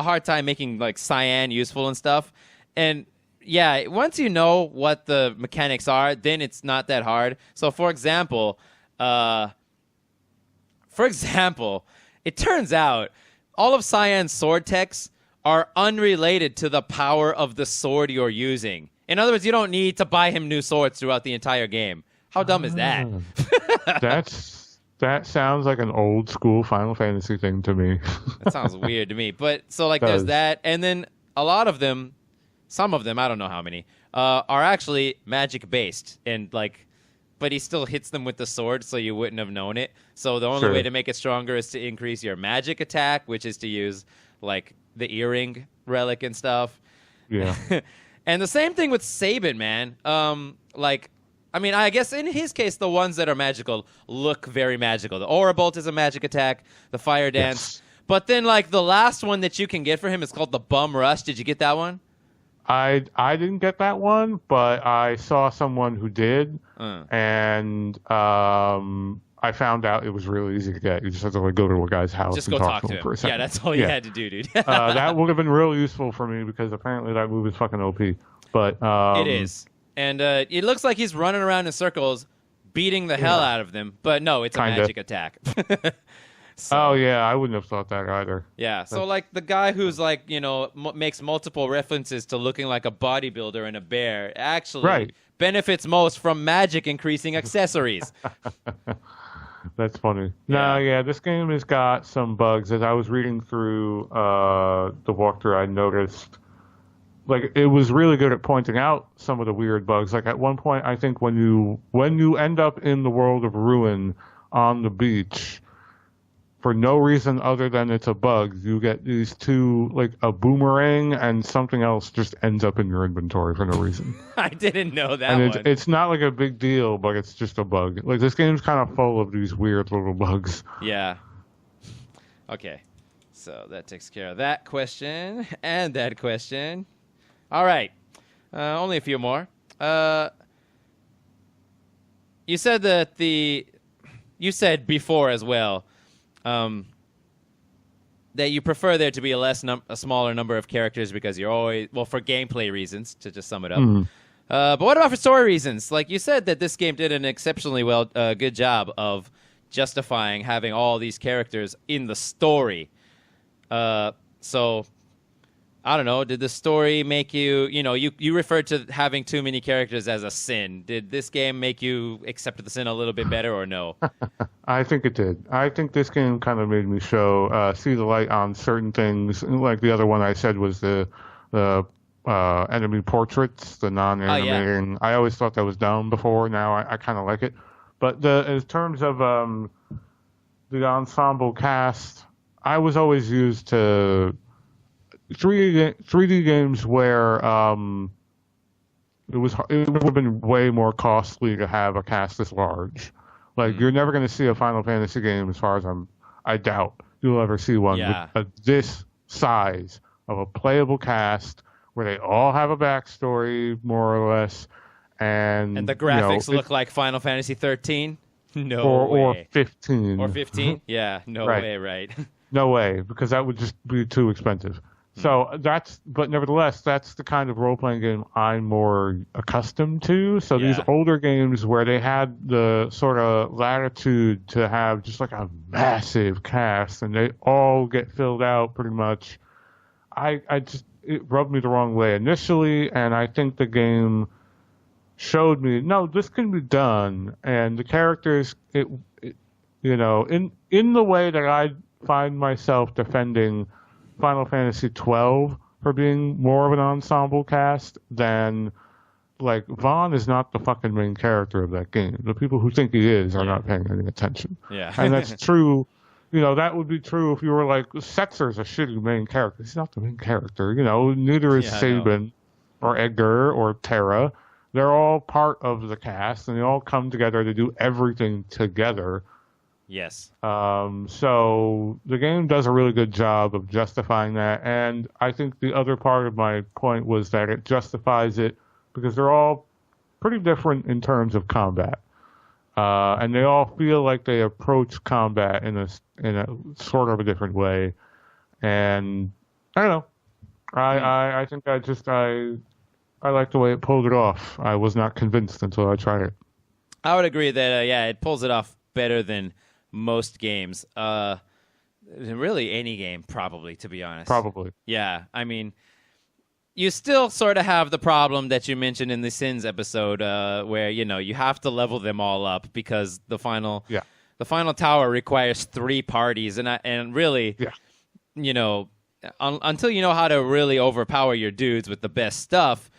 hard time making like cyan useful and stuff. And yeah, once you know what the mechanics are, then it's not that hard. So for example, it turns out all of Cyan's sword techs are unrelated to the power of the sword you're using. In other words, you don't need to buy him new swords throughout the entire game. How dumb is that? That sounds like an old school Final Fantasy thing to me. That sounds weird to me. But so like there's that, and then a lot of them, some of them, I don't know how many, are actually magic based, and like, but he still hits them with the sword, so you wouldn't have known it. So the only way to make it stronger is to increase your magic attack, which is to use like the earring relic and stuff. Yeah. And the same thing with Sabin, man. I guess in his case, the ones that are magical look very magical. The Aura Bolt is a magic attack, the Fire Dance. Yes. But then, like, the last one that you can get for him is called the Bum Rush. Did you get that one? I didn't get that one, but I saw someone who did, and I found out it was really easy to get. You just have to like go to a guy's house Just and go talk to him him. for a second. Yeah, that's all you had to do, dude. That would have been really useful for me because apparently that move is fucking OP. But it is. And it looks like he's running around in circles, beating the hell out of them. But no, it's a magic attack. So, oh, yeah, I wouldn't have thought that either. Yeah, so like the guy who's like, you know, makes multiple references to looking like a bodybuilder and a bear actually benefits most from magic increasing accessories. That's funny. No, yeah, this game has got some bugs. As I was reading through the walkthrough, I noticed, like, it was really good at pointing out some of the weird bugs. Like, at one point, I think when you end up in the world of Ruin on the beach, for no reason other than it's a bug, you get these two, like a boomerang and something else just ends up in your inventory for no reason. I didn't know that and one. It's not like a big deal, but it's just a bug. Like, this game's kind of full of these weird little bugs. Yeah. Okay. So that takes care of that question and that question. All right. Only a few more. You said that you said before as well, that you prefer there to be a smaller number of characters because you're always, well, for gameplay reasons, to just sum it up. But what about for story reasons? Like you said that this game did an exceptionally good job of justifying having all these characters in the story. So, I don't know, did the story make you, you referred to having too many characters as a sin. Did this game make you accept the sin a little bit better or no? I think it did. I think this game kind of made me see the light on certain things. Like the other one I said was the enemy portraits, the non-animating. I always thought that was dumb before. Now I kind of like it. But in terms of the ensemble cast, I was always used to 3D games where it would have been way more costly to have a cast this large. Like, you're never going to see a Final Fantasy game, as far as I doubt you'll ever see one with this size of a playable cast where they all have a backstory, more or less, and the graphics look like Final Fantasy 13. No way. Or 15. Or 15? Yeah, no way, right? No way, because that would just be too expensive. So but nevertheless, that's the kind of role-playing game I'm more accustomed to. So these older games where they had the sort of latitude to have just like a massive cast and they all get filled out pretty much, it rubbed me the wrong way initially, and I think the game showed me, no, this can be done, and the characters, in the way that I find myself defending Final Fantasy 12 for being more of an ensemble cast than, like, Vaughn is not the fucking main character of that game. The people who think he is are not paying any attention. Yeah. And that's true. That would be true if you were like, Setzer's a shitty main character. He's not the main character. Neither is Sabin or Edgar or Terra. They're all part of the cast, and they all come together to do everything together. Yes. So the game does a really good job of justifying that, and I think the other part of my point was that it justifies it because they're all pretty different in terms of combat, and they all feel like they approach combat in a sort of a different way. And I don't know. I think I like the way it pulled it off. I was not convinced until I tried it. I would agree that it pulls it off better than most games. Really any game, probably, to be honest. Probably. Yeah, I mean, you still sort of have the problem that you mentioned in the Sins episode, where you have to level them all up because the final tower requires 3 parties, and really, until you know how to really overpower your dudes with the best stuff,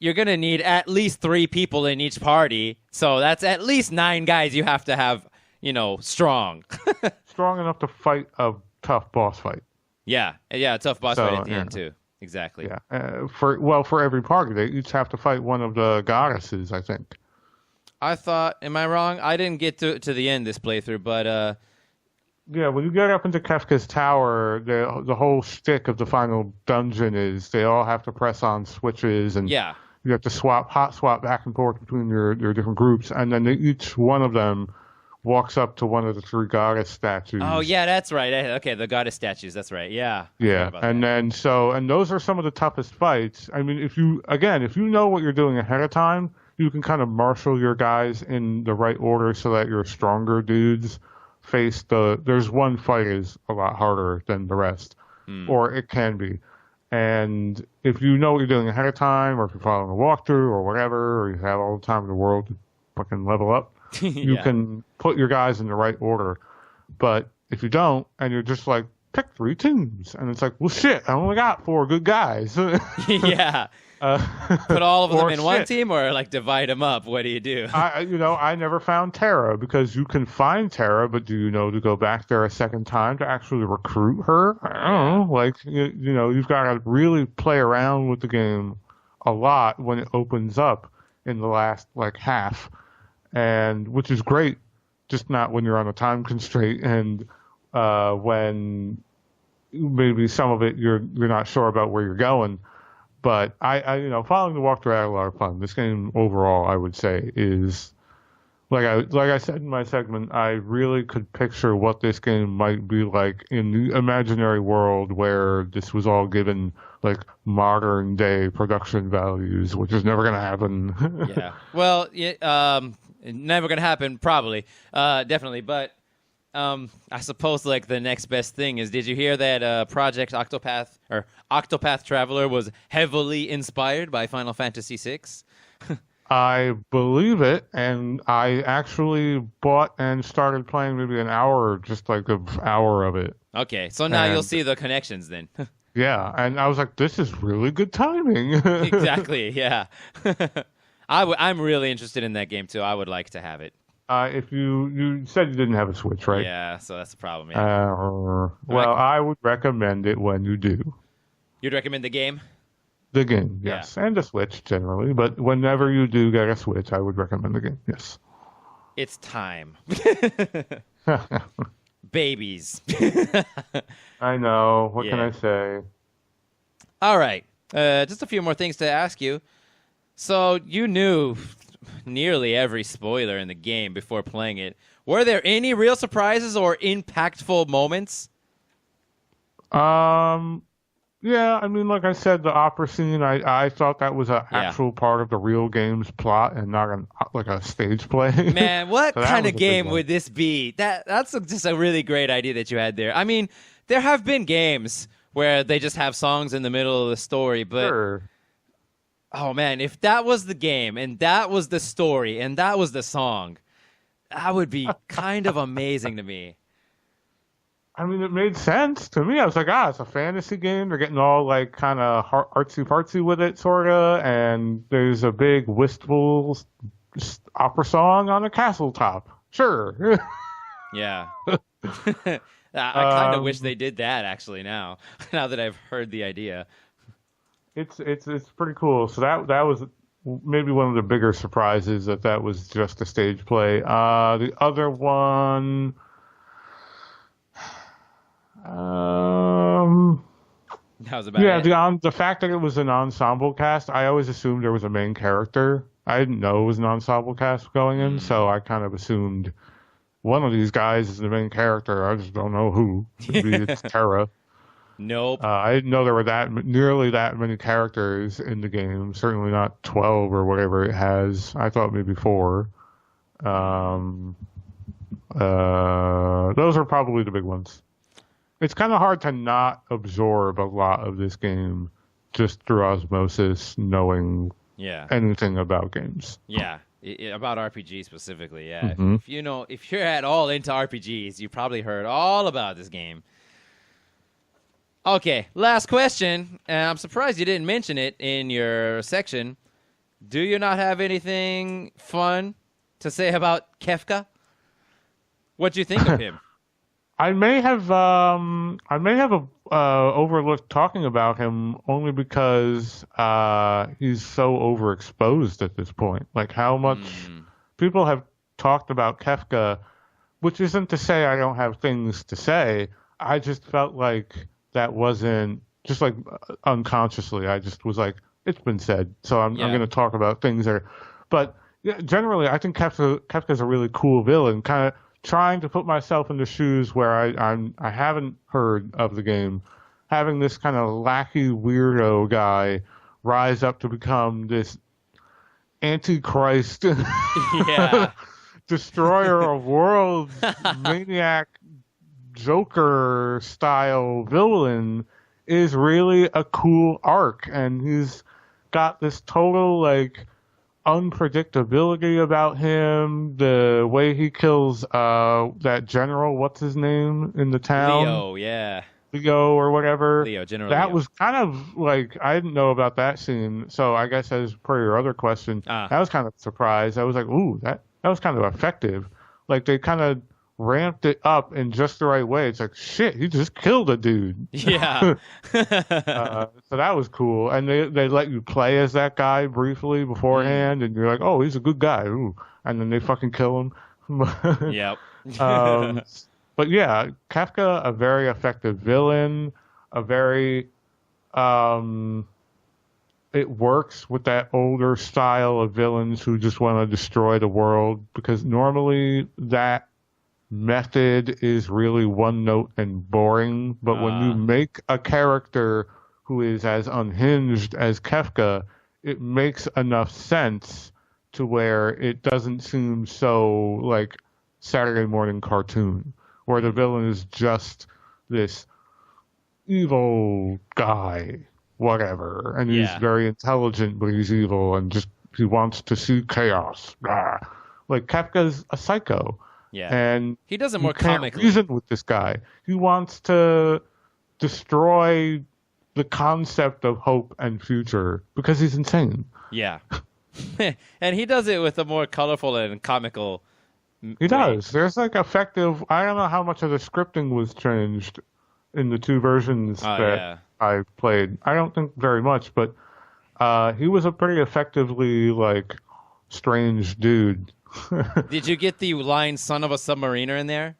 you're gonna need at least 3 people in each party. So that's at least 9 guys you have to have, strong. Strong enough to fight a tough boss fight. Yeah, a tough boss fight at the end too. Exactly. Yeah. For every party, they each have to fight one of the goddesses, I think. I thought, am I wrong? I didn't get to the end this playthrough, but Yeah, when you get up into Kefka's tower, the whole shtick of the final dungeon is they all have to press on switches, and Yeah. you have to hot swap back and forth between your different groups, and then each one of them walks up to one of the three goddess Oh, statues. yeah, that's right. Okay, the goddess statues. That's right. Yeah. I forgot Yeah, about and that. then and those are some of the toughest fights. I mean, if you know what you're doing ahead of time, you can kind of marshal your guys in the right order so that your stronger dudes face there's one fight is a lot harder than the rest, or it can be. And if you know what you're doing ahead of time, or if you're following a walkthrough or whatever, or you have all the time in the world to fucking level up, you Yeah. can put your guys in the right order. But if you don't, and you're just like, pick three teams, and it's like, well, shit, I only got four good guys. Yeah. Put all of them in one team or like divide them up? What do you do? I never found Tara because you can find Tara, but do you know to go back there a second time to actually recruit her? I don't know. Like, you've got to really play around with the game a lot when it opens up in the last like half, and which is great, just not when you're on a time constraint and when maybe some of it you're not sure about where you're going. But following the walkthrough I had a lot of fun. This game overall, I would say, is like I said in my segment, I really could picture what this game might be like in the imaginary world where this was all given like modern day production values, which is never going to happen. Yeah. Well, never gonna happen, probably, definitely. But I suppose like the next best thing is, did you hear that Project Octopath or Octopath Traveler was heavily inspired by Final Fantasy VI? I believe it, and I actually bought and started playing maybe an hour, just like an hour of it. Okay, so now you'll And see the connections then. yeah, and I was like, this is really good timing. Exactly. Yeah. I'm really interested in that game too. I would like to have it. If you said you didn't have a Switch, right? Yeah, so that's the problem. Yeah. Well, I would recommend it when you do. You'd recommend the game? The game, yes, and the Switch generally, but whenever you do get a Switch, I would recommend the game. Yes. It's time. Babies. I know. What can Yeah. I say? All right. Just a few more things to ask you. So you knew nearly every spoiler in the game before playing it. Were there any real surprises or impactful moments? Yeah, I mean, like I said, the opera scene, I thought that was an actual part of the real game's plot and not like a stage play. Man, what So that kind was of a big game one. would this be? That's just a really great idea that you had there. I mean, there have been games where they just have songs in the middle of the story, but Sure. oh man, if that was the game and that was the story and that was the song, that would be kind of amazing to me. I mean, it made sense to me. I was like, it's a fantasy game. They're getting all like kind of artsy-fartsy with it, sorta, and there's a big wistful opera song on a castle top. Sure. Yeah. I kind of wish they did that actually now that I've heard the idea. It's pretty cool. So that was maybe one of the bigger surprises that was just a stage play. The other one, That was about yeah, it. the fact that it was an ensemble cast. I always assumed there was a main character. I didn't know it was an ensemble cast going in, so I kind of assumed one of these guys is the main character. I just don't know who. Maybe it's Terra. Nope. I didn't know there were nearly that many characters in the game. Certainly not 12 or whatever it has. I thought maybe 4. Those are probably the big ones. It's kind of hard to not absorb a lot of this game just through osmosis, knowing Yeah. anything about games. Yeah. About RPG specifically, yeah. Mhm. If you're at all into RPGs, you probably heard all about this game. Okay, last question. I'm surprised you didn't mention it in your section. Do you not have anything fun to say about Kefka? What'd you think of him? I may have overlooked talking about him only because he's so overexposed at this point. Like how much people have talked about Kefka which isn't to say I don't have things to say. I just felt like that wasn't just like unconsciously. I just was like, it's been said, so I'm going to talk about things that are. But yeah, generally, I think Kefka's a really cool villain. Kind of trying to put myself in the shoes where I haven't heard of the game, having this kind of lackey weirdo guy rise up to become this antichrist, destroyer of worlds, maniac, Joker style villain is really a cool arc, and he's got this total like unpredictability about him. The way he kills that general, what's his name in the town? Leo or whatever. General That Leo. was kind of like, I didn't know about that scene, so I guess as per your other question, that was kind of a surprise. I was like, ooh, that was kind of effective. Like they kind of ramped it up in just the right way. It's like, shit, he just killed a dude. Yeah. So that was cool. And they let you play as that guy briefly beforehand, and you're like, oh, he's a good guy. Ooh. And then they fucking kill him. Yep. But yeah, Kefka, a very effective villain, a very, it works with that older style of villains who just want to destroy the world, because normally that method is really one note and boring. But when you make a character who is as unhinged as Kefka, it makes enough sense to where it doesn't seem so like Saturday morning cartoon, where the villain is just this evil guy, whatever, and he's very intelligent, but he's evil and just he wants to see chaos. Blah. Like Kefka's a psycho. Yeah, and he does it more comically. Reason with this guy. He wants to destroy the concept of hope and future because he's insane. Yeah, and he does it with a more colorful and comical. He does. There's like effective. I don't know how much of the scripting was changed in the two versions that I played. I don't think very much, but he was a pretty effectively like strange dude. Did you get the line "son of a submariner" in there?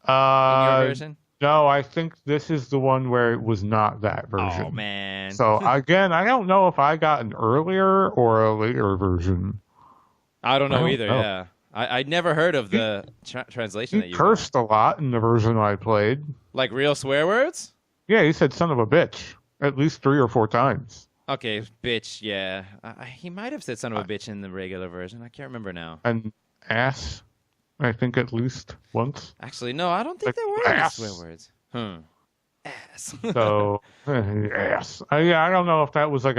In your version? No, I think this is the one where it was not that version. Oh man! So again, I don't know if I got an earlier or a later version. I don't know either. Yeah, I'd never heard of the translation that you cursed a lot in the version I played. Like real swear words? Yeah, he said "son of a bitch" at least 3 or 4 times. Okay, bitch, yeah. He might have said son of a bitch in the regular version. I can't remember now. And ass, I think at least once. Actually, no, I don't think there were any swear words. Ass. So, ass. I don't know if that was like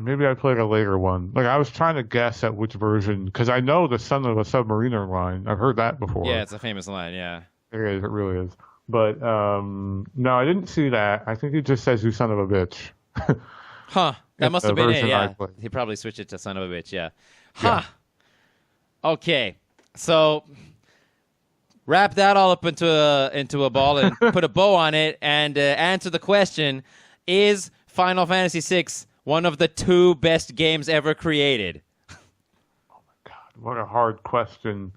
maybe I played a later one. Like, I was trying to guess at which version, because I know the son of a submariner line. I've heard that before. Yeah, it's a famous line, yeah. It is, it really is. But, no, I didn't see that. I think he just says, you son of a bitch. Huh. That must have been it, yeah. He probably switched it to son of a bitch, yeah. Huh. Yeah. Okay. So wrap that all up into a ball and put a bow on it and answer the question, is Final Fantasy VI one of the 2 best games ever created? Oh my god, what a hard question.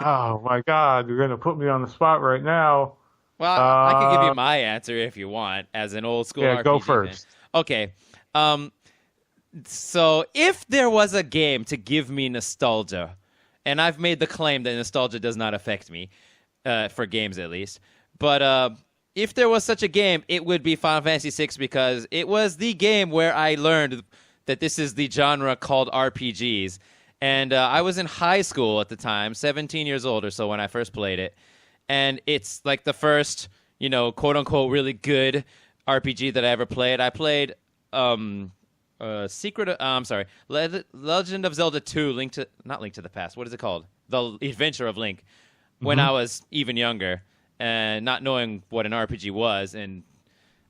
Oh my god, you're going to put me on the spot right now. Well, I can give you my answer if you want, as an old school RPG go first. fan. Okay. So if there was a game to give me nostalgia, and I've made the claim that nostalgia does not affect me, for games at least, but if there was such a game, it would be Final Fantasy VI, because it was the game where I learned that this is the genre called RPGs. And I was in high school at the time, 17 years old or so when I first played it. And it's like the first, quote-unquote really good RPG that I ever played. I played Legend of Zelda 2, not Link to the Past. What is it called? The Adventure of Link. When I was even younger and not knowing what an RPG was. And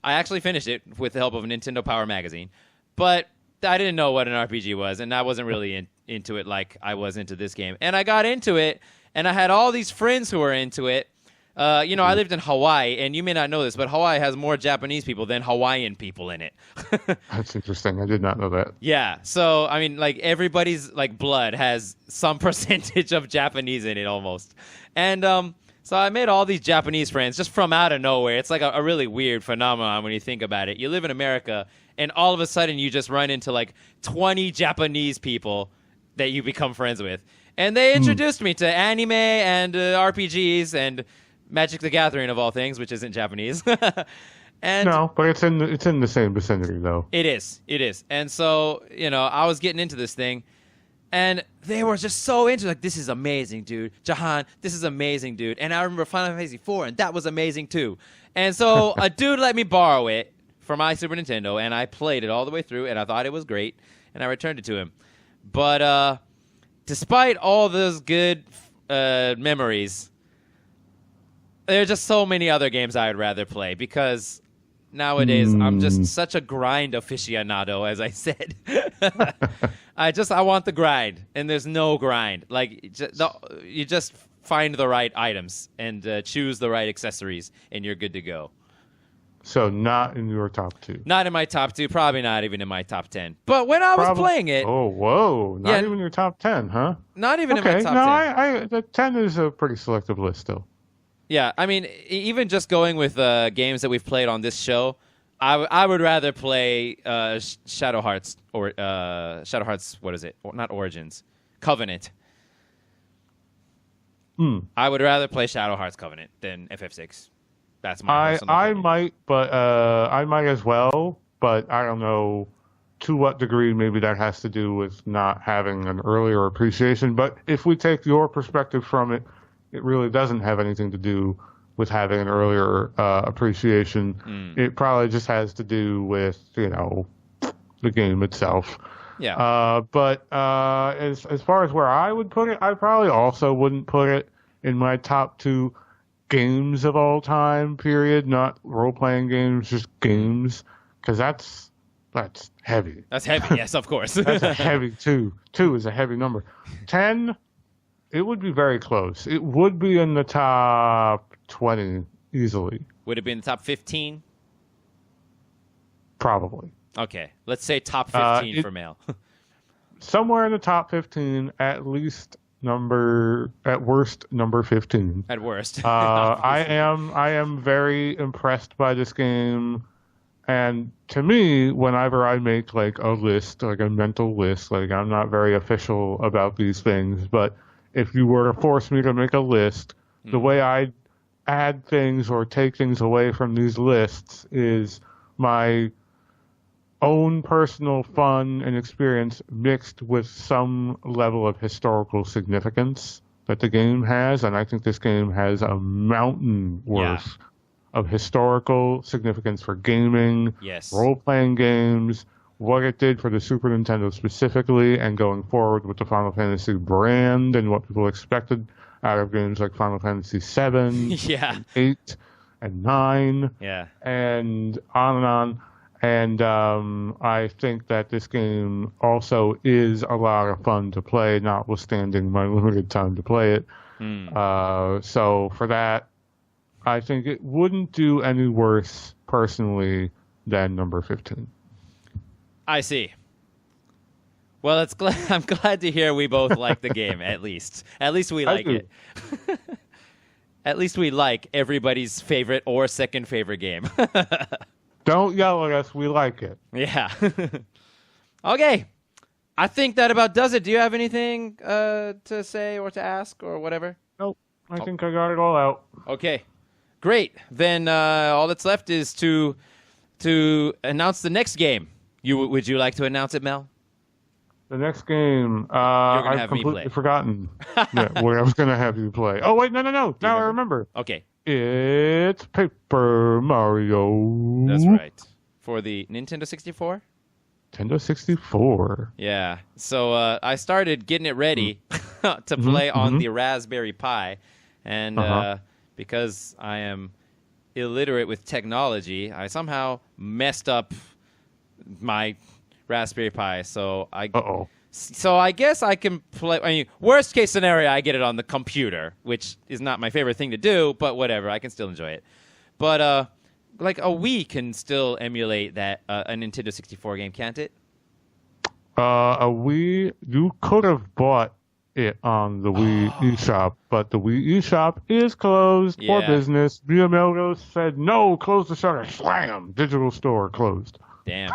I actually finished it with the help of a Nintendo Power magazine. But I didn't know what an RPG was, and I wasn't really into it like I was into this game. And I got into it, and I had all these friends who were into it, I lived in Hawaii, and you may not know this, but Hawaii has more Japanese people than Hawaiian people in it. That's interesting. I did not know that. Yeah, so I mean, like everybody's like blood has some percentage of Japanese in it almost, and so I made all these Japanese friends just from out of nowhere. It's like a really weird phenomenon when you think about it. You live in America, and all of a sudden you just run into like 20 Japanese people that you become friends with, and they introduced me to anime and RPGs and Magic the Gathering of all things, which isn't Japanese. And no, but it's in the same vicinity though. It is. And so, I was getting into this thing, and they were just so into it. Like, this is amazing, dude. Jahan, this is amazing, dude. And I remember Final Fantasy IV, and that was amazing too. And so a dude let me borrow it for my Super Nintendo, and I played it all the way through, and I thought it was great, and I returned it to him. But despite all those good memories, there are just so many other games I would rather play because nowadays I'm just such a grind aficionado, as I said. I want the grind, and there's no grind. Like, you just find the right items and choose the right accessories, and you're good to go. So not in your top 2. Not in my top 2, probably not even in my top 10. But when I was playing it... Oh, whoa. Not even your top 10, huh? Not even in my top 10. The 10 is a pretty selective list still. Yeah, I mean, even just going with games that we've played on this show, I would rather play Shadow Hearts or Shadow Hearts. What is it? Not Origins, Covenant. I would rather play Shadow Hearts Covenant than FF6. That's my personal opinion. I might as well, but I don't know to what degree. Maybe that has to do with not having an earlier appreciation. But if we take your perspective from it, it really doesn't have anything to do with having an earlier appreciation. It probably just has to do with, the game itself. Yeah. But as far as where I would put it, I probably also wouldn't put it in my top 2 games of all time, period. Not role-playing games, just games. Because that's heavy. That's heavy, yes, of course. That's a heavy 2. 2 is a heavy number. 10... It would be very close. It would be in the top 20 easily. Would it be in the top 15? Probably. Okay. Let's say top 15 for male. Somewhere in the top 15, at worst number 15. At worst. I am very impressed by this game. And to me, whenever I make like a list, like a mental list, like I'm not very official about these things, but if you were to force me to make a list, the way I add things or take things away from these lists is my own personal fun and experience mixed with some level of historical significance that the game has. And I think this game has a mountain worth of historical significance for gaming, role-playing games, what it did for the Super Nintendo specifically, and going forward with the Final Fantasy brand and what people expected out of games like Final Fantasy VII, and 8, and 9, and on and on. And I think that this game also is a lot of fun to play, notwithstanding my limited time to play it. So for that, I think it wouldn't do any worse, personally, than number 15. I see. Well, I'm glad to hear we both like the game, at least. At least we like it. At least we like everybody's favorite or second favorite game. Don't yell at us. We like it. Yeah. Okay. I think that about does it. Do you have anything to say or to ask or whatever? Nope. I think I got it all out. Okay. Great. Then all that's left is to announce the next game. Would you like to announce it, Mel? The next game, I've completely forgotten what I was going to have you play. Oh, wait, no. Now I remember. Okay. It's Paper Mario. That's right. For the Nintendo 64? Nintendo 64. Yeah. So I started getting it ready to play on the Raspberry Pi. And because I am illiterate with technology, I somehow messed up my Raspberry Pi. So I So I guess I can play. I mean, worst case scenario, I get it on the computer, which is not my favorite thing to do, but whatever. I can still enjoy it. But like a Wii can still emulate that a Nintendo 64 game, can't it? A Wii, you could have bought it on the Wii eShop, but the Wii eShop is closed for business. Miyamoto said, no, close the shutter. Slam! Digital store closed. Damn.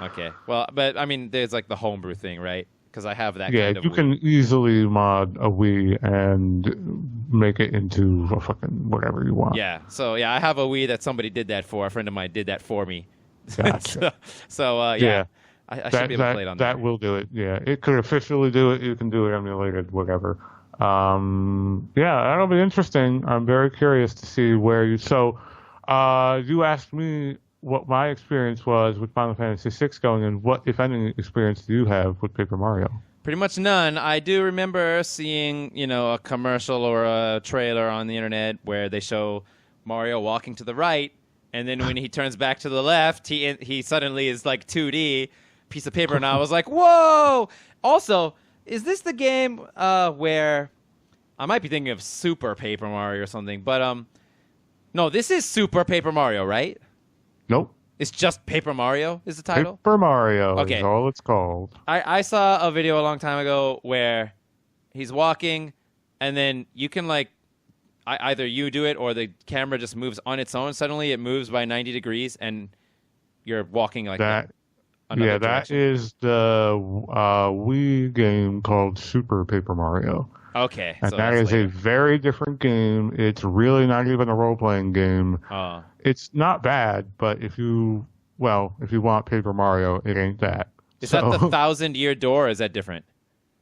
Okay. Well, but I mean, there's like the homebrew thing, right? Because I have that Yeah, kind of you Wii. can easily mod a Wii and make it into a fucking whatever you want. Yeah. So, yeah, I have a Wii that somebody did that for. A friend of mine did that for me. Gotcha. Yeah. I should be able to play it on that. That will do it. Yeah, it could officially do it. You can do it emulated, whatever. Yeah, that'll be interesting. I'm very curious to see where you. So, you asked me what my experience was with Final Fantasy VI going, and what, if any, experience do you have with Paper Mario? Pretty much none. I do remember seeing, a commercial or a trailer on the internet where they show Mario walking to the right, and then when he turns back to the left, he suddenly is like 2D piece of paper, and I was like, whoa! Also, is this the game where I might be thinking of Super Paper Mario or something, but no, this is Super Paper Mario, right? Nope. It's just Paper Mario is the title? Paper Mario Okay. is all it's called. I saw a video a long time ago where he's walking, and then you can either you do it or the camera just moves on its own. Suddenly it moves by 90 degrees, and you're walking like that. Another Yeah, direction. that is the Wii game called Super Paper Mario. Okay. And so that that's is a later. very different game. It's really not even a role-playing game. Oh. It's not bad, but if you want Paper Mario, it ain't that. Is that the 1,000-year door, or is that different?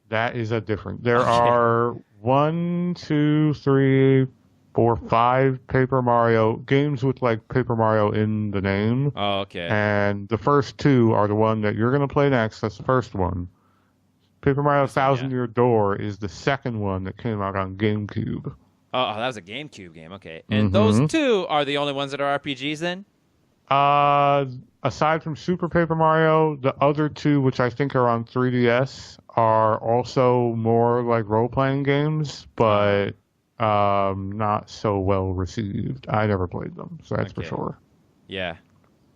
That is a different. There are 1, 2, 3, 4, 5 Paper Mario games with like Paper Mario in the name. Oh, okay. And the first two are the one that you're going to play next. That's the first one. Paper Mario 1,000-Year Door is the second one that came out on GameCube. Oh, that was a GameCube game. Okay. And those two are the only ones that are RPGs then? Aside from Super Paper Mario, the other two, which I think are on 3DS, are also more like role-playing games, but not so well received. I never played them, so that's for sure. Yeah.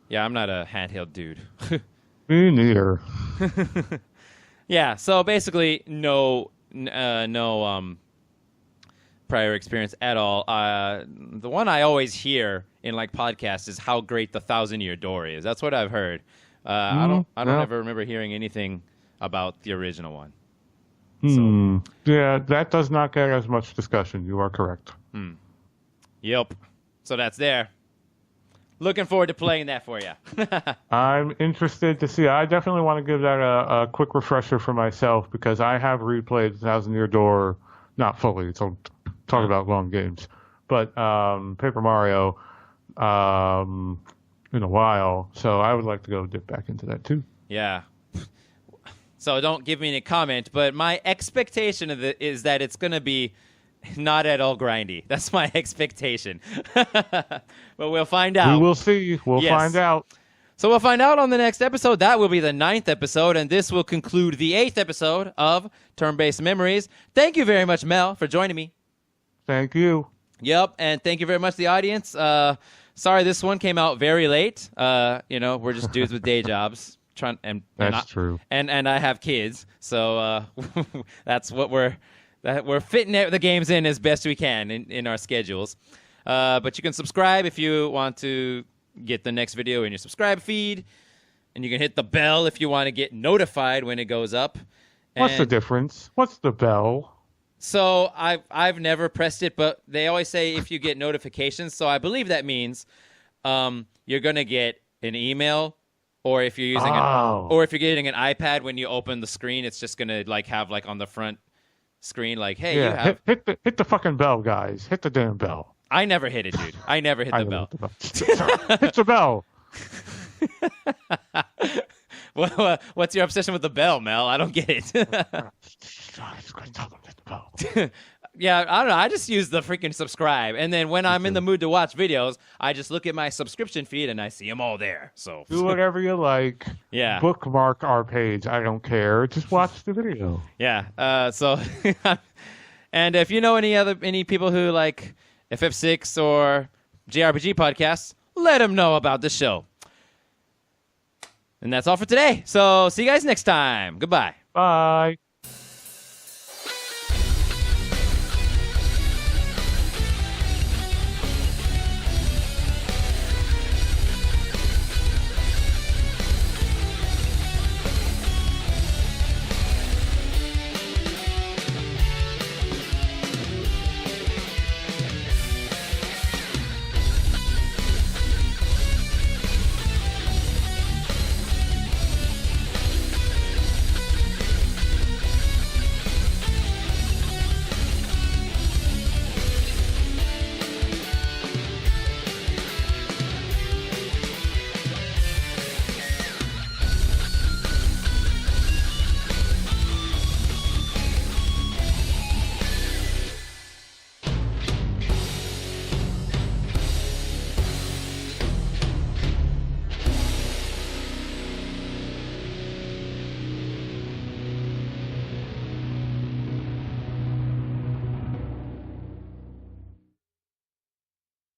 Yeah, I'm not a handheld dude. Me neither. Yeah, so basically no prior experience at all. The one I always hear in like podcasts is how great the 1,000-Year Door is. That's what I've heard. I don't ever remember hearing anything about the original one. Yeah, that does not get as much discussion. You are correct. Yep. So that's there. Looking forward to playing that for you. I'm interested to see. I definitely want to give that a quick refresher for myself because I have replayed 1,000-Year Door, not fully, so talk about long games, but Paper Mario in a while, so I would like to go dip back into that too. Yeah. So don't give me any comment, but my expectation of it is that it's going to be not at all grindy. That's my expectation. But we'll find out. We will see. We'll find out. So we'll find out on the next episode. That will be the 9th episode, and this will conclude the 8th episode of Turn-Based Memories. Thank you very much, Mel, for joining me. Thank you. Yep, and thank you very much, the audience. Sorry this one came out very late. We're just dudes with day jobs. That's true. And I have kids, so that's what we're fitting the games in as best we can in our schedules. But you can subscribe if you want to get the next video in your subscribe feed, and you can hit the bell if you want to get notified when it goes up. What's the difference? What's the bell? So I've never pressed it, but they always say if you get notifications. So I believe that means you're gonna get an email, or if you're using or if you're getting an iPad, when you open the screen, it's just gonna have on the front screen hey, you have hit the fucking bell, guys. Hit the damn bell. I never hit it, dude. I never hit the bell. Hit the bell. Well, what's your obsession with the bell, Mel? I don't get it. Yeah, I don't know. I just use the freaking subscribe, and then when I'm in the mood to watch videos, I just look at my subscription feed and I see them all there. So Do whatever you like. Yeah. Bookmark our page. I don't care. Just watch the video. Yeah. So, and if you know any people who like FF6 or JRPG podcasts, let them know about the show. And that's all for today. So see you guys next time. Goodbye. Bye.